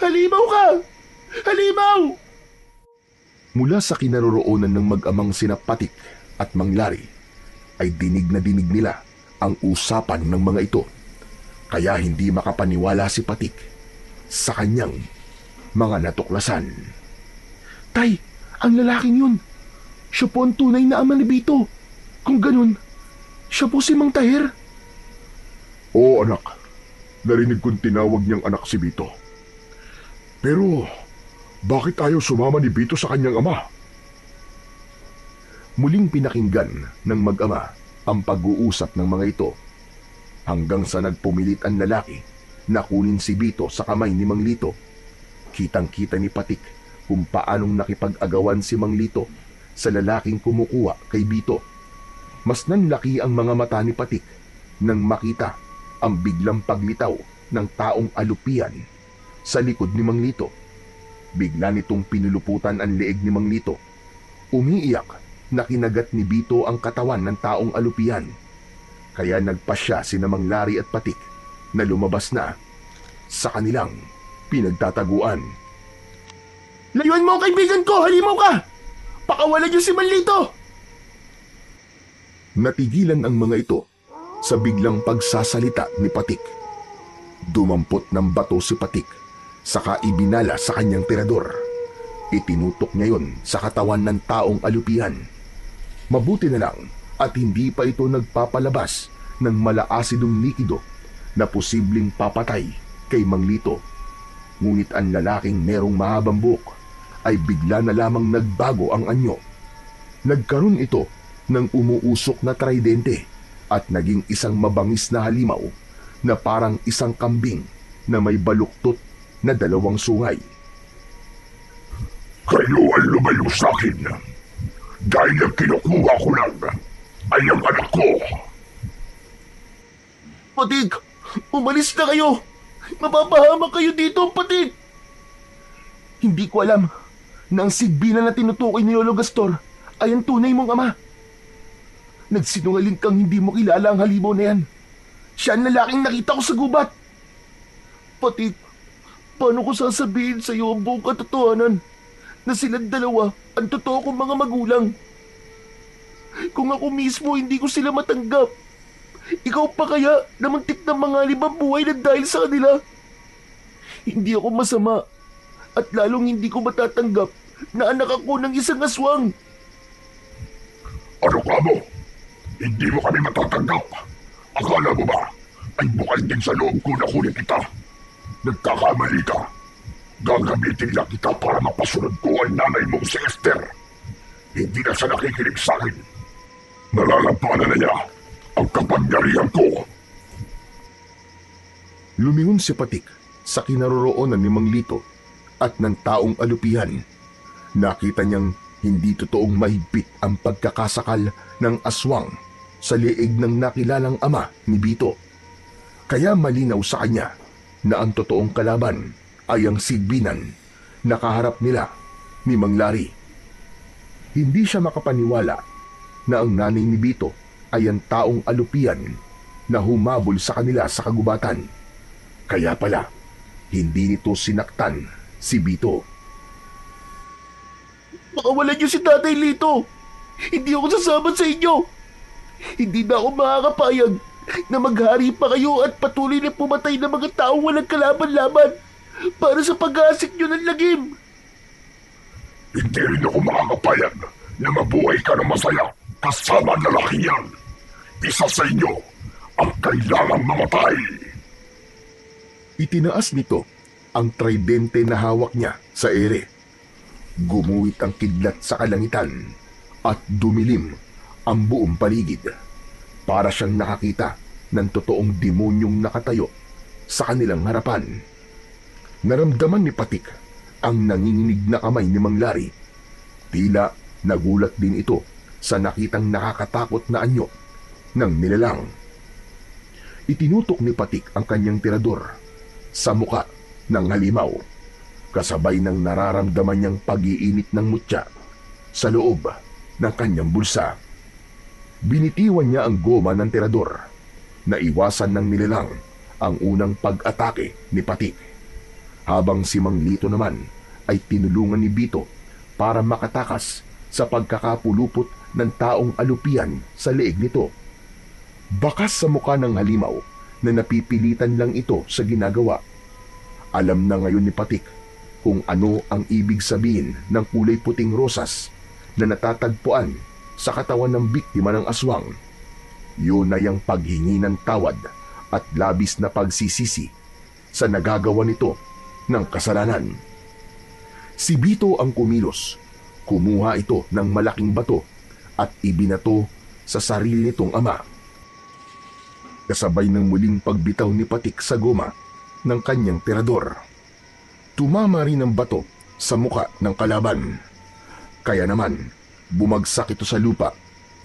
Halimaw ka! Halimaw! Mula sa kinaroroonan ng mag-amang sina Patik at Mang Lari ay dinig na dinig nila ang usapan ng mga ito. Kaya hindi makapaniwala si Patik sa kanyang mga natuklasan. Tay, ang lalaking yun. Siya po ang tunay na ama ni Bito. Kung ganun, siya po si Mang Tahir. Oo anak, narinig kong tinawag niyang anak si Bito. Pero bakit ayaw sumama ni Bito sa kanyang ama? Muling pinakinggan ng mag-ama ang pag-uusap ng mga ito hanggang sa nagpumilit ang lalaki na kunin si Bito sa kamay ni Mang Lito. Kitang-kita ni Patik kung paanong nakipag-agawan si Mang Lito sa lalaking kumukuha kay Bito. Mas nanlaki ang mga mata ni Patik nang makita ang biglang paglitaw ng taong alupian sa likod ni Mang Lito. Bigla nitong pinuluputan ang leeg ni Mang Lito. Umiiyak na kinagat ni Bito ang katawan ng taong alupian. Kaya nagpasya sina Mang Lari at Patik na lumabas na sa kanilang pinagtataguan. Layuan mo ang kaibigan ko! Halimaw ka! Pakawalan niyo si Mang Lito! Natigilan ang mga ito sa biglang pagsasalita ni Patik. Dumampot ng bato si Patik, saka ibinala sa kanyang tirador. Itinutok niya yon sa katawan ng taong alupian. Mabuti na lang at hindi pa ito nagpapalabas ng malaasidong likido na posibleng papatay kay Mang Lito. Ngunit ang lalaking merong mahabang buhok ay bigla na lamang nagbago ang anyo. Nagkaroon ito ng umuusok na tridente at naging isang mabangis na halimaw na parang isang kambing na may baluktot na dalawang sungay. Kayo ang lumayo sa akin dahil ang kinukuha ko lang ay ang anak ko. Patik! Umalis na kayo! Mapapahamak kayo dito, Patik! Hindi ko alam na ang sigbina na tinutukoy ni Lolo Gastor ay ang tunay mong ama. Nagsinungaling kang hindi mo kilala ang halimaw na yan. Siya ang lalaking nakita ko sa gubat. Patik, paano ko sasabihin sa iyo ang buong katotohanan na silang dalawa ang totoo kong mga magulang? Kung ako mismo hindi ko sila matanggap, ikaw pa kaya na muntik na mangalib ang buhay na dahil sa kanila? Hindi ako masama at lalong hindi ko matatanggap na anak ako ng isang aswang. Ano ka mo? Hindi mo kami matatanggap. Akala mo ba ay bukal din sa loob ko na kunin kita? Nagkakamali ka. Gagamitin lang kita para mapasunod ko ang nanay mong si Esther. Hindi na siya nakikinig sa akin. Nalalampanan na niya ang kapangyarihan ko. Lumingon si Patik sa kinaroroonan ni Mang Lito at ng taong alupihan. Nakita niyang hindi totoong mahigpit ang pagkakasakal ng aswang sa liig ng nakilalang ama ni Bito. Kaya malinaw sa kanya na ang totoong kalaban ay ang Sigbinan na kaharap nila ni Mang Lari. Hindi siya makapaniwala na ang nanay ni Bito ay ang taong alupian na humabol sa kanila sa kagubatan. Kaya pala, hindi nito sinaktan si Bito. Pakawalan niyo si Tatay Lito. Hindi ako sasama sa inyo. Hindi na ako makakapayag na maghari pa kayo at patuloy na pumatay ng mga taong walang kalaban-laban para sa pag-aasik niyo ng lagim. Hindi rin ako makakapayag na mabuhay ka ng masaya kasama ang lalaki yan. Isa sa inyo ang kailangang mamatay. Itinaas nito ang tridente na hawak niya sa ere. Gumuwit ang kidlat sa kalangitan at dumilim ang buong paligid. Para siyang nakakita ng totoong demonyong nakatayo sa kanilang harapan. Naramdaman ni Patik ang nanginginig na kamay ni Mang Lari. Tila nagulat din ito sa nakitang nakakatakot na anyo ng nilalang. Itinutok ni Patik ang kanyang tirador sa muka ng halimaw, kasabay ng nararamdaman niyang pag-iinit ng mutya sa loob ng kanyang bulsa. Binitiwan niya ang goma ng tirador na iwasan ng nilalang ang unang pag-atake ni Patik, habang si Mang Lito naman ay tinulungan ni Bito para makatakas sa pagkakapulupot ng taong alupian sa leeg nito. Bakas sa muka ng halimaw na napipilitan lang ito sa ginagawa. Alam na ngayon ni Patik kung ano ang ibig sabihin ng kulay puting rosas na natatagpuan sa katawan ng biktima ng aswang. Yun ay ang paghingi ng tawad at labis na pagsisisi sa nagagawa nito ng kasalanan. Si Bito ang kumilos. Kumuha ito ng malaking bato at ibinato sa sarili nitong ama. Kasabay ng muling pagbitaw ni Patik sa goma ng kanyang tirador, tumama rin ang bato sa muka ng kalaban. Kaya naman, bumagsak ito sa lupa,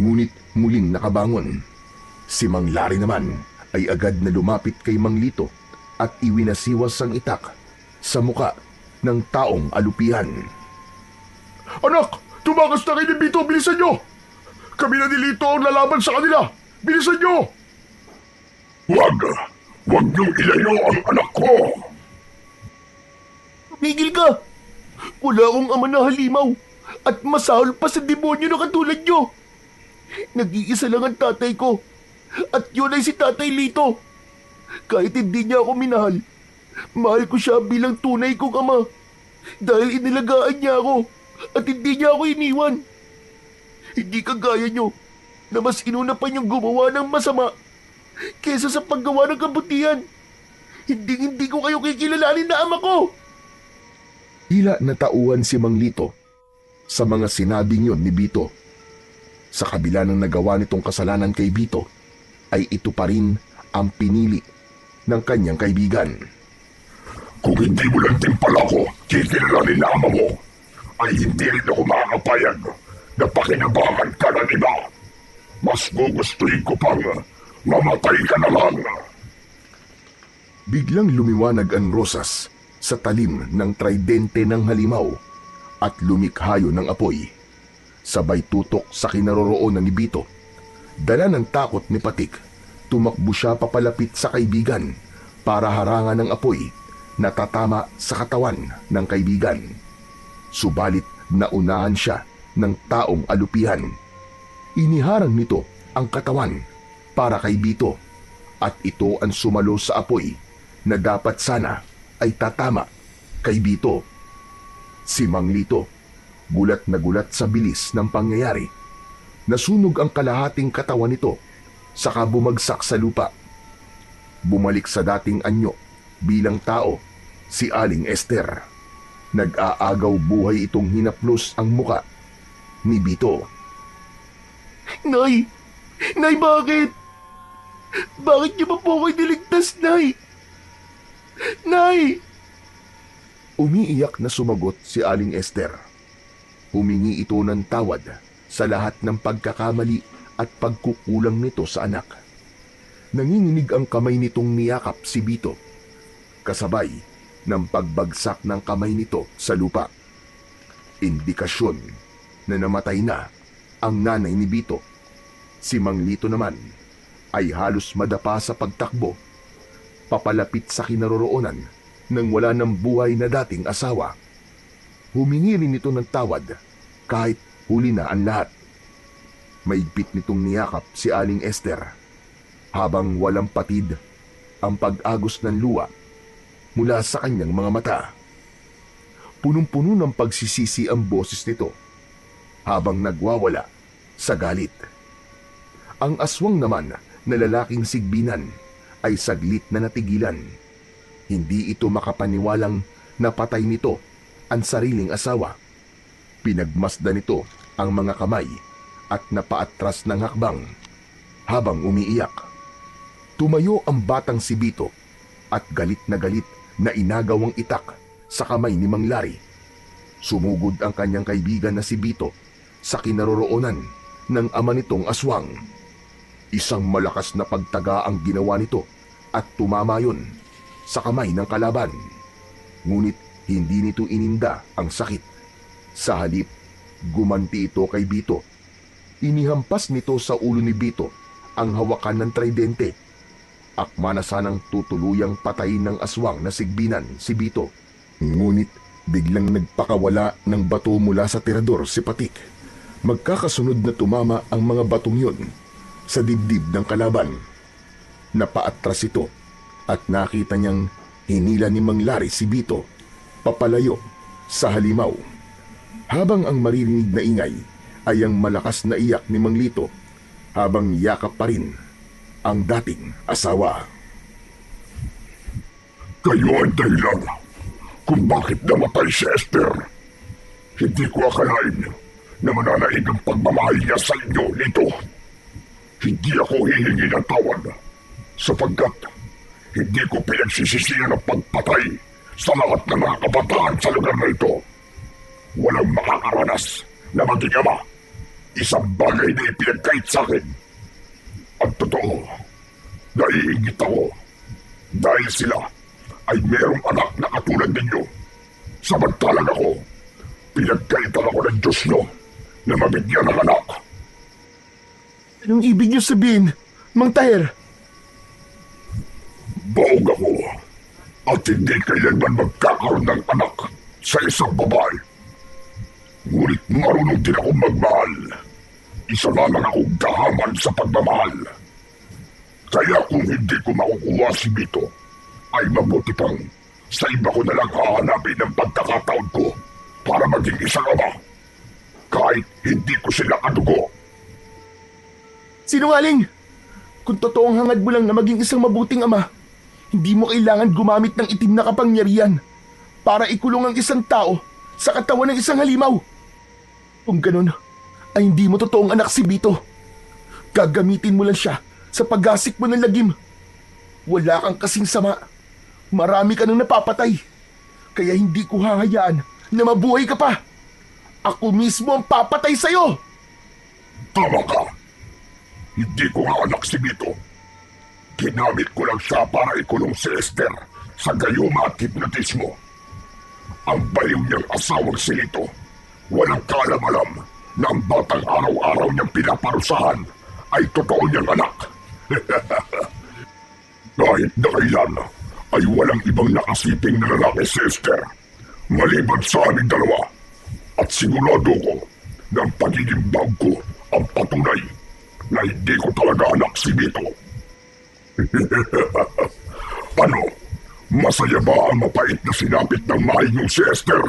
ngunit muling nakabangon. Si Mang Lari naman ay agad na lumapit kay Mang Lito at iwinasiwas ang itak sa muka ng taong alupihan. Anak, tumakas na kayo ni Bito, bilisan nyo! Kami na ni Lito ang lalaban sa kanila! Bilisan nyo! Huwag niyong ilayo ang anak ko! Tumigil ka! Wala akong ama na halimaw at masahol pa sa demonyo na katulad nyo. Nag-iisa lang ang tatay ko at yun ay si Tatay Lito. Kahit hindi niya ako minahal, mahal ko siya bilang tunay kong ama dahil inilagaan niya ako at hindi niya ako iniwan. Hindi kagaya nyo na mas inuna pa niyong gumawa ng masama kesa sa paggawa ng kabutihan. Hindi ko kayo kikilalanin na ama ko. Tila natauhan si Mang Lito sa mga sinabing yon ni Bito. Sa kabila ng nagawa nitong kasalanan kay Bito, ay ito pa rin ang pinili ng kanyang kaibigan. Kung hindi mo lang din pala ako kikilalanin na ama mo, ay hindi rin ako makakapayag na pakinabangan ka ng iba. Mas gugustuhin ko pang mamatay ka na lang. Biglang lumiwanag ang rosas sa talim ng tridente ng halimaw at lumikhayo ng apoy. Sabay tutok sa kinaroroonan ni Bito. Dala ng takot ni Patik, tumakbo siya papalapit sa kaibigan para harangan ng apoy na tatama sa katawan ng kaibigan. Subalit naunahan siya ng taong alupihan. Iniharang nito ang katawan para kay Bito at ito ang sumalo sa apoy na dapat sana ay tatama kay Bito. Si Mang Lito, gulat na gulat sa bilis ng pangyayari. Nasunog ang kalahating katawan nito saka bumagsak sa lupa. Bumalik sa dating anyo bilang tao si Aling Esther. Nag-aagaw buhay itong hinaplos ang muka ni Bito. Nay! Nay, bakit? Bakit niyo ba po ako'y niligtas, Nay? Nay! Umiiyak na sumagot si Aling Esther. Humingi ito ng tawad sa lahat ng pagkakamali at pagkukulang nito sa anak. Nanginginig ang kamay nitong niyakap si Bito, kasabay ng pagbagsak ng kamay nito sa lupa. Indikasyon na namatay na ang nanay ni Bito. Si Mang Lito naman ay halos madapa sa pagtakbo, papalapit sa kinaroroonan ng wala ng buhay na dating asawa. Humingi rin ito ng tawad kahit huli na ang lahat. Maigpit nitong niyakap si Aling Esther habang walang patid ang pag-agos ng luha mula sa kanyang mga mata. Punong-puno ng pagsisisi ang boses nito habang nagwawala sa galit. Ang aswang naman na lalaking sigbinan ay saglit na natigilan. Hindi ito makapaniwalang napatay nito ang sariling asawa. Pinagmasdan nito ang mga kamay at napaatras ng hakbang habang umiiyak. Tumayo ang batang si Bito at galit na inagawang itak sa kamay ni Mang Lari. Sumugod ang kanyang kaibigan na si Bito sa kinaroroonan ng ama nitong aswang. Isang malakas na pagtaga ang ginawa nito at tumama yun sa kamay ng kalaban. Ngunit hindi nito ininda ang sakit. Sa halip, gumanti ito kay Bito. Inihampas nito sa ulo ni Bito ang hawakan ng tridente. Akma na sanang tutuluyang patayin ng aswang na sigbinan si Bito. Ngunit biglang nagpakawala ng bato mula sa tirador si Patik. Magkakasunod na tumama ang mga batong yun sa dibdib ng kalaban. Napaatras ito at nakita niyang hinila ni Mang Lari si Bito papalayo sa halimaw. Habang ang maririnig na ingay ay ang malakas na iyak ni Mang Lito habang yakap pa rin ang dating asawa. Kayo ang dahilan kung bakit namatay si Esther. Hindi ko akalain na mananaig ang pagmamahal niya sa inyo nito. Hindi ako hihingi ng tawad sapagkat hindi ko pinagsisisihan ang pagpatay sa lahat ng mga kabataan sa lugar na ito. Walang makakaranas na maging ama. Isang bagay na ipinagkait sa akin. Ang totoo, naiingit ako dahil sila ay merong anak na katulad ninyo. Samantalang ako, pinagkaitan ako ng Diyos nyo na mabigyan ng anak. Anong ibig niyo sabihin, Mang Taher? Baog ako at hindi kailanman magkakaroon ng anak sa isang babae. Ngunit marunong din akong magmahal. Isa lamang akong gahaman sa pagmamahal. Kaya kung hindi ko makukuha si Bito, ay mabuti pang sa iba ko na lang hahanapin ng pagkakataon ko para maging isang ama. Kahit hindi ko sila kadugo. Sinungaling! Kung totoong hangad mo lang na maging isang mabuting ama, hindi mo kailangan gumamit ng itim na kapangyarihan para ikulong ang isang tao sa katawan ng isang halimaw. Kung ganun, ay hindi mo totoong anak si Bito. Gagamitin mo lang siya sa paggasik mo ng lagim. Wala kang kasing sama. Marami ka nang napapatay. Kaya hindi ko hahayaan na mabuhay ka pa. Ako mismo ang papatay sa'yo. Tama ka. Hindi ko nga anak si Bito. Ginamit ko lang siya para ikulong si Esther sa gayuma at hipnotismo. Ang baliw niyang asawang si Lito, walang kaalam-alam na ang batang araw-araw niyang pinaparusahan ay totoo niyang anak. Kahit na kailan ay walang ibang nakasiping na lalaki si Esther maliban sa aming dalawa. At sigurado ko na ang pagiging bag ko ang patunay na hindi ko talaga anak si Bito. Ano? Masaya ba ang mapait na sinapit ng mahing si Esther?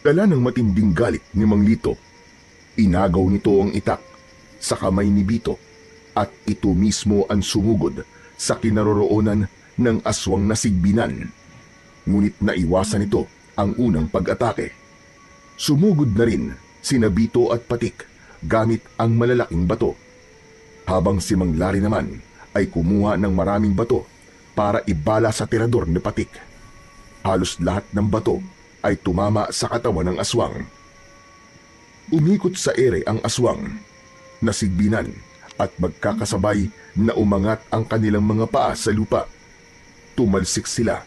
Dala ng matinding galit ni Mang Lito, inagaw nito ang itak sa kamay ni Bito at ito mismo ang sumugod sa kinaroroonan ng aswang na sigbinan. Ngunit naiwasan nito ang unang pag-atake. Sumugod na rin sina Bito at Patik gamit ang malalaking bato, habang si Mang Lari naman ay kumuha ng maraming bato para ibala sa tirador ni Patik. Halos lahat ng bato ay tumama sa katawan ng aswang. Umikot sa ere ang aswang, nasigbinan at magkakasabay na umangat ang kanilang mga paa sa lupa. Tumalsik sila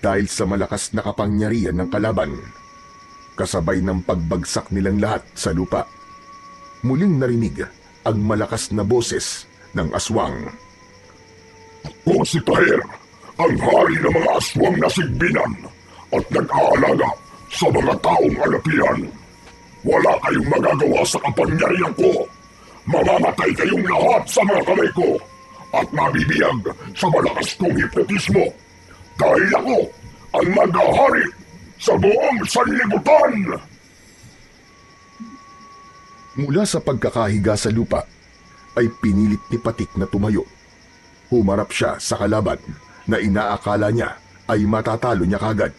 dahil sa malakas na kapangyarihan ng kalaban. Kasabay ng pagbagsak nilang lahat sa lupa, muling narinig ang malakas na boses ng aswang. Ako si Taher, ang hari ng mga aswang na sigbinan at nag-aalaga sa mga taong alapihan. Wala kayong magagawa sa kapangyarihan ko. Mamamatay kayong lahat sa mga kamay ko at mabibiyag sa malakas kong hipnotismo. Dahil ako ang mag-ahari sa buong sanlibutan. Mula sa pagkakahiga sa lupa, ay pinilit ni Patik na tumayo. Humarap siya sa kalaban na inaakala niya ay matatalo niya kagad.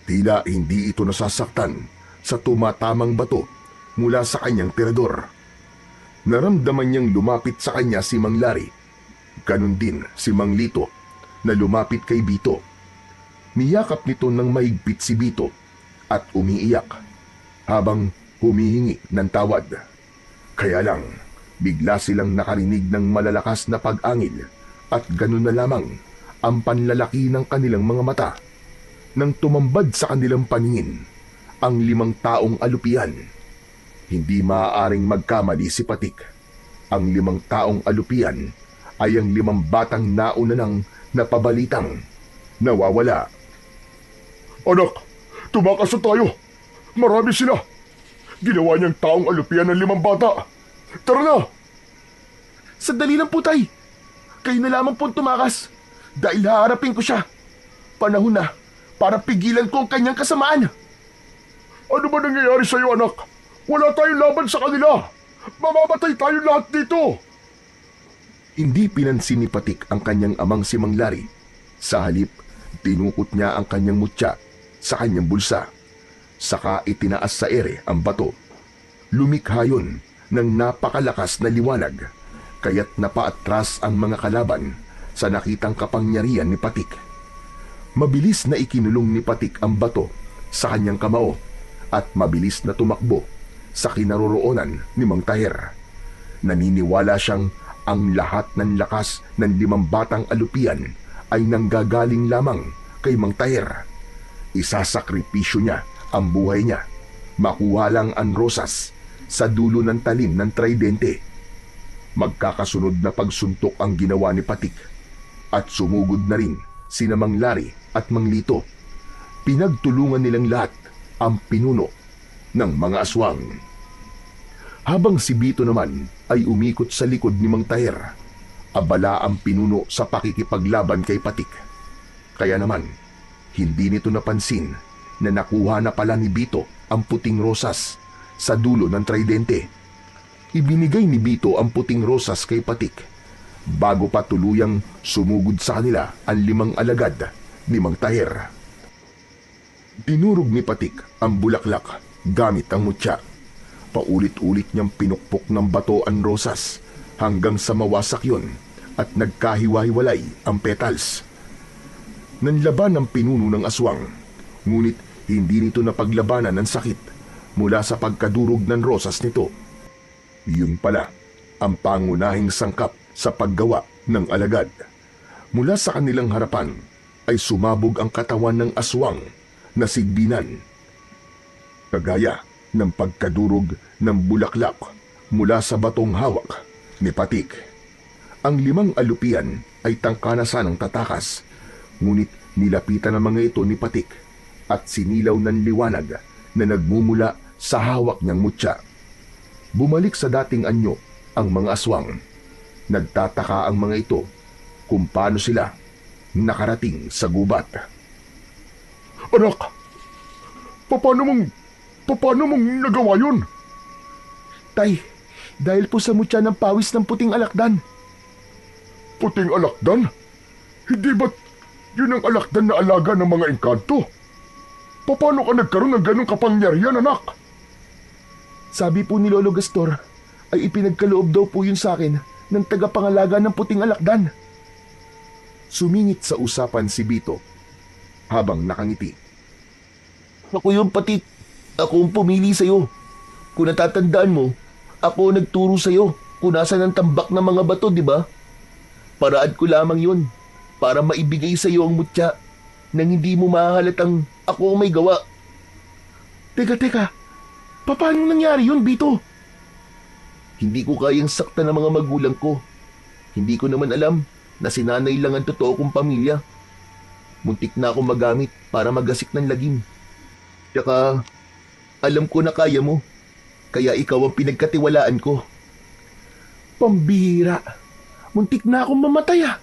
Tila hindi ito nasasaktan sa tumatamang bato mula sa kanyang tirador. Naramdaman niyang lumapit sa kanya si Mang Lari. Ganon din si Mang Lito na lumapit kay Bito. Niyakap nito ng mahigpit si Bito at umiiyak habang humihingi ng tawad. Kaya lang, bigla silang nakarinig ng malalakas na pag-angil at ganun na lamang ang panlalaki ng kanilang mga mata nang tumambad sa kanilang paningin ang 5 taong alupian. Hindi maaaring magkamali si Patik. Ang 5 taong alupian ay ang 5 batang nauna nang napabalitang nawawala. Anak, tumakas na tayo. Marami sila. Ginawa niyang taong alupian ng 5 bata. Tara na! Sandali lang po, Tay. Kayo na lamang po tumakas dahil haharapin ko siya. Panahon na para pigilan ko ang kanyang kasamaan. Ano ba nangyayari sa iyo, anak? Wala tayong laban sa kanila. Mamamatay tayo lahat dito. Hindi pinansin ni Patik ang kanyang amang si Mang Lari. Sa halip, tinukot niya ang kanyang mutya sa kanyang bulsa. Saka itinaas sa ere ang bato. Lumikha yun ng napakalakas na liwanag, kaya't napaatras ang mga kalaban sa nakitang kapangyarihan ni Patik. Mabilis na ikinulong ni Patik ang bato sa kanyang kamao at mabilis na tumakbo sa kinaroroonan ni Mang Taher. Naniniwala siyang ang lahat ng lakas ng 5 batang alupian ay nanggagaling lamang kay Mang Taher. Isasakripisyo niya ang buhay niya, makuha lang ang rosas sa dulo ng talim ng tridente. Magkakasunod na pagsuntok ang ginawa ni Patik at sumugod na rin sina Mang Lari at Mang Lito. Pinagtulungan nilang lahat ang pinuno ng mga aswang. Habang si Bito naman ay umikot sa likod ni Mang Taher, abala ang pinuno sa pakikipaglaban kay Patik. Kaya naman, hindi nito napansin na nakuha na pala ni Bito ang puting rosas sa dulo ng tridente. Ibinigay ni Bito ang puting rosas kay Patik bago pa tuluyang sumugod sa kanila ang 5 alagad ni Mang Taher. Dinurog ni Patik ang bulaklak gamit ang mutya. Paulit-ulit niyang pinukpok ng bato ang rosas hanggang sa mawasak yun at nagkahiwa-hiwalay ang petals. Nanlaban ang pinuno ng aswang, ngunit hindi nito napaglabanan ng sakit mula sa pagkadurog ng rosas nito. Yun pala ang pangunahing sangkap sa paggawa ng alagad. Mula sa kanilang harapan ay sumabog ang katawan ng aswang na sigbinan. Kagaya ng pagkadurog ng bulaklak mula sa batong hawak ni Patik. Ang 5 alupian ay tangkanasan ng tatakas, ngunit nilapitan ng mga ito ni Patik at sinilaw ng liwanag na nagmumula sa hawak niyang mutya. Bumalik sa dating anyo ang mga aswang. Nagtataka ang mga ito kung paano sila nakarating sa gubat. Anak, paano mong nagawa yun? Tay, dahil po sa mutya ng pawis ng puting alakdan. Puting alakdan? Hindi ba't yun ang alakdan na alaga ng mga engkanto? Paano ka nagkaroon ng ganong kapangyarihan, anak? Sabi po ni Lolo Gastor ay ipinagkaloob daw po yun sa akin ng tagapangalaga ng puting alakdan. Sumingit sa usapan si Bito habang nakangiti. Ako yun, Patik. Ako ang pumili sa'yo. Kung natatandaan mo, ako ang nagturo sa'yo kung nasan ang tambak ng mga bato, di ba? Paraan ko lamang yun para maibigay sa'yo ang mutya nang hindi mo mahahalatang ako ang may gawa. Teka, paano nangyari yun, Bito? Hindi ko kayang saktan ng mga magulang ko. Hindi ko naman alam na si nanay lang ang totoo kong pamilya. Muntik na akong magamit para magasik ng lagim. Tsaka, alam ko na kaya mo. Kaya ikaw ang pinagkatiwalaan ko. Pambihira. Muntik na akong mamatay ah.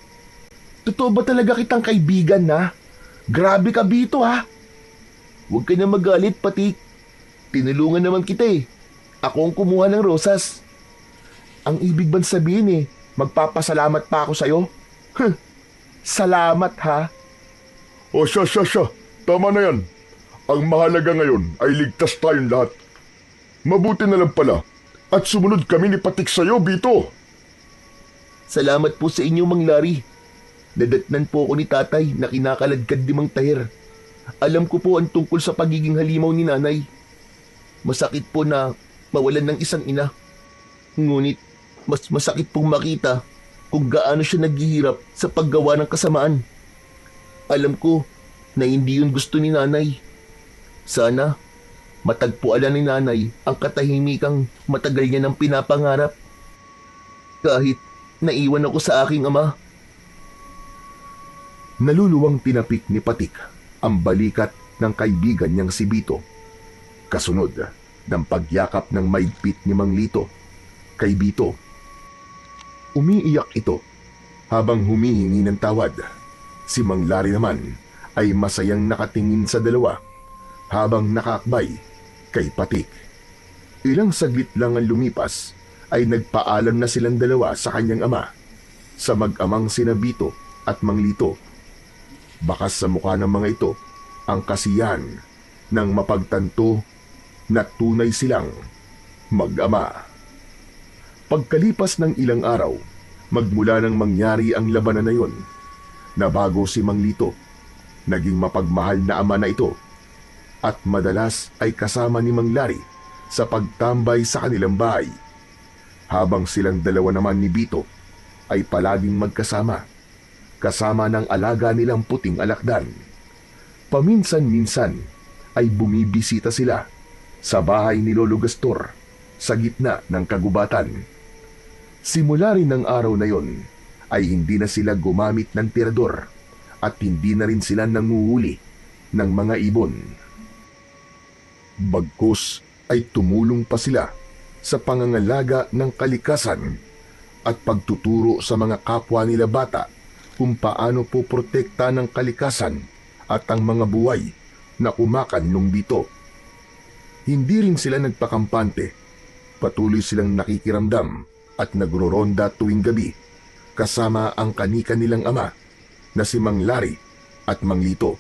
Totoo ba talaga kitang kaibigan na? Grabe ka, Bito ha. Huwag ka na magalit, Patik. Tinulungan naman kita eh. Ako ang kumuha ng rosas. Ang ibig bang sabihin magpapasalamat pa ako sa'yo? Salamat ha. O siya. Tama na yan. Ang mahalaga ngayon ay ligtas tayong lahat. Mabuti na lang pala at sumunod kami ni Patik sa'yo, Bito. Salamat po sa inyo, Mang Larry. Nadatnan po ako ni tatay na kinakaladkad ni Mang Tahir. Alam ko po ang tungkol sa pagiging halimaw ni nanay. Masakit po na mawalan ng isang ina. Ngunit mas masakit pong makita kung gaano siya naghihirap sa paggawa ng kasamaan. Alam ko na hindi yun gusto ni nanay. Sana matagpuan ni nanay ang katahimikang matagal niya ng pinapangarap. Kahit naiwan ako sa aking ama. Naluluwang tinapik ni Patik ang balikat ng kaibigan niyang si Bito. Kasunod ng pagyakap ng maigpit ni Mang Lito kay Bito. Umiiyak ito habang humihingi ng tawad. Si Mang Larry naman ay masayang nakatingin sa dalawa habang nakaakbay kay Patik. Ilang saglit lang ang lumipas ay nagpaalam na silang dalawa sa kanyang ama, sa mag-amang sina Bito at Mang Lito. Bakas sa mukha ng mga ito ang kasiyahan ng mapagtanto na tunay silang mag-ama. Pagkalipas ng ilang araw, magmula nang mangyari ang labanan na yun, nabago si Mang Lito. Naging mapagmahal na ama na ito at madalas ay kasama ni Mang Larry sa pagtambay sa kanilang bahay. Habang silang dalawa naman ni Bito ay palaging magkasama, kasama ng alaga nilang puting alakdan. Paminsan-minsan ay bumibisita sila sa bahay ni Lolo Gastor sa gitna ng kagubatan. Simula rin ng araw na yon ay hindi na sila gumamit ng tirador at hindi na rin sila nanguhuli ng mga ibon. Bagkus ay tumulong pa sila sa pangangalaga ng kalikasan at pagtuturo sa mga kapwa nila bata kung paano poprotekta ng kalikasan at ang mga buhay na kumakanlong dito. Hindi rin sila nagpakampante. Patuloy silang nakikiramdam at nagroronda tuwing gabi kasama ang kanika nilang ama na si Mang Larry at Mang Lito.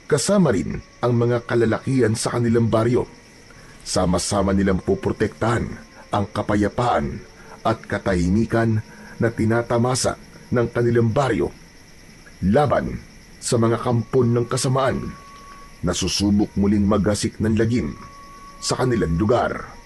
Kasama rin ang mga kalalakihan sa kanilang baryo. Sama-sama nilang poprotektahan ang kapayapaan at katahimikan na tinatamasa ng kanilang baryo laban sa mga kampon ng kasamaan na susubok muling magasik ng lagim sa kanilang lugar.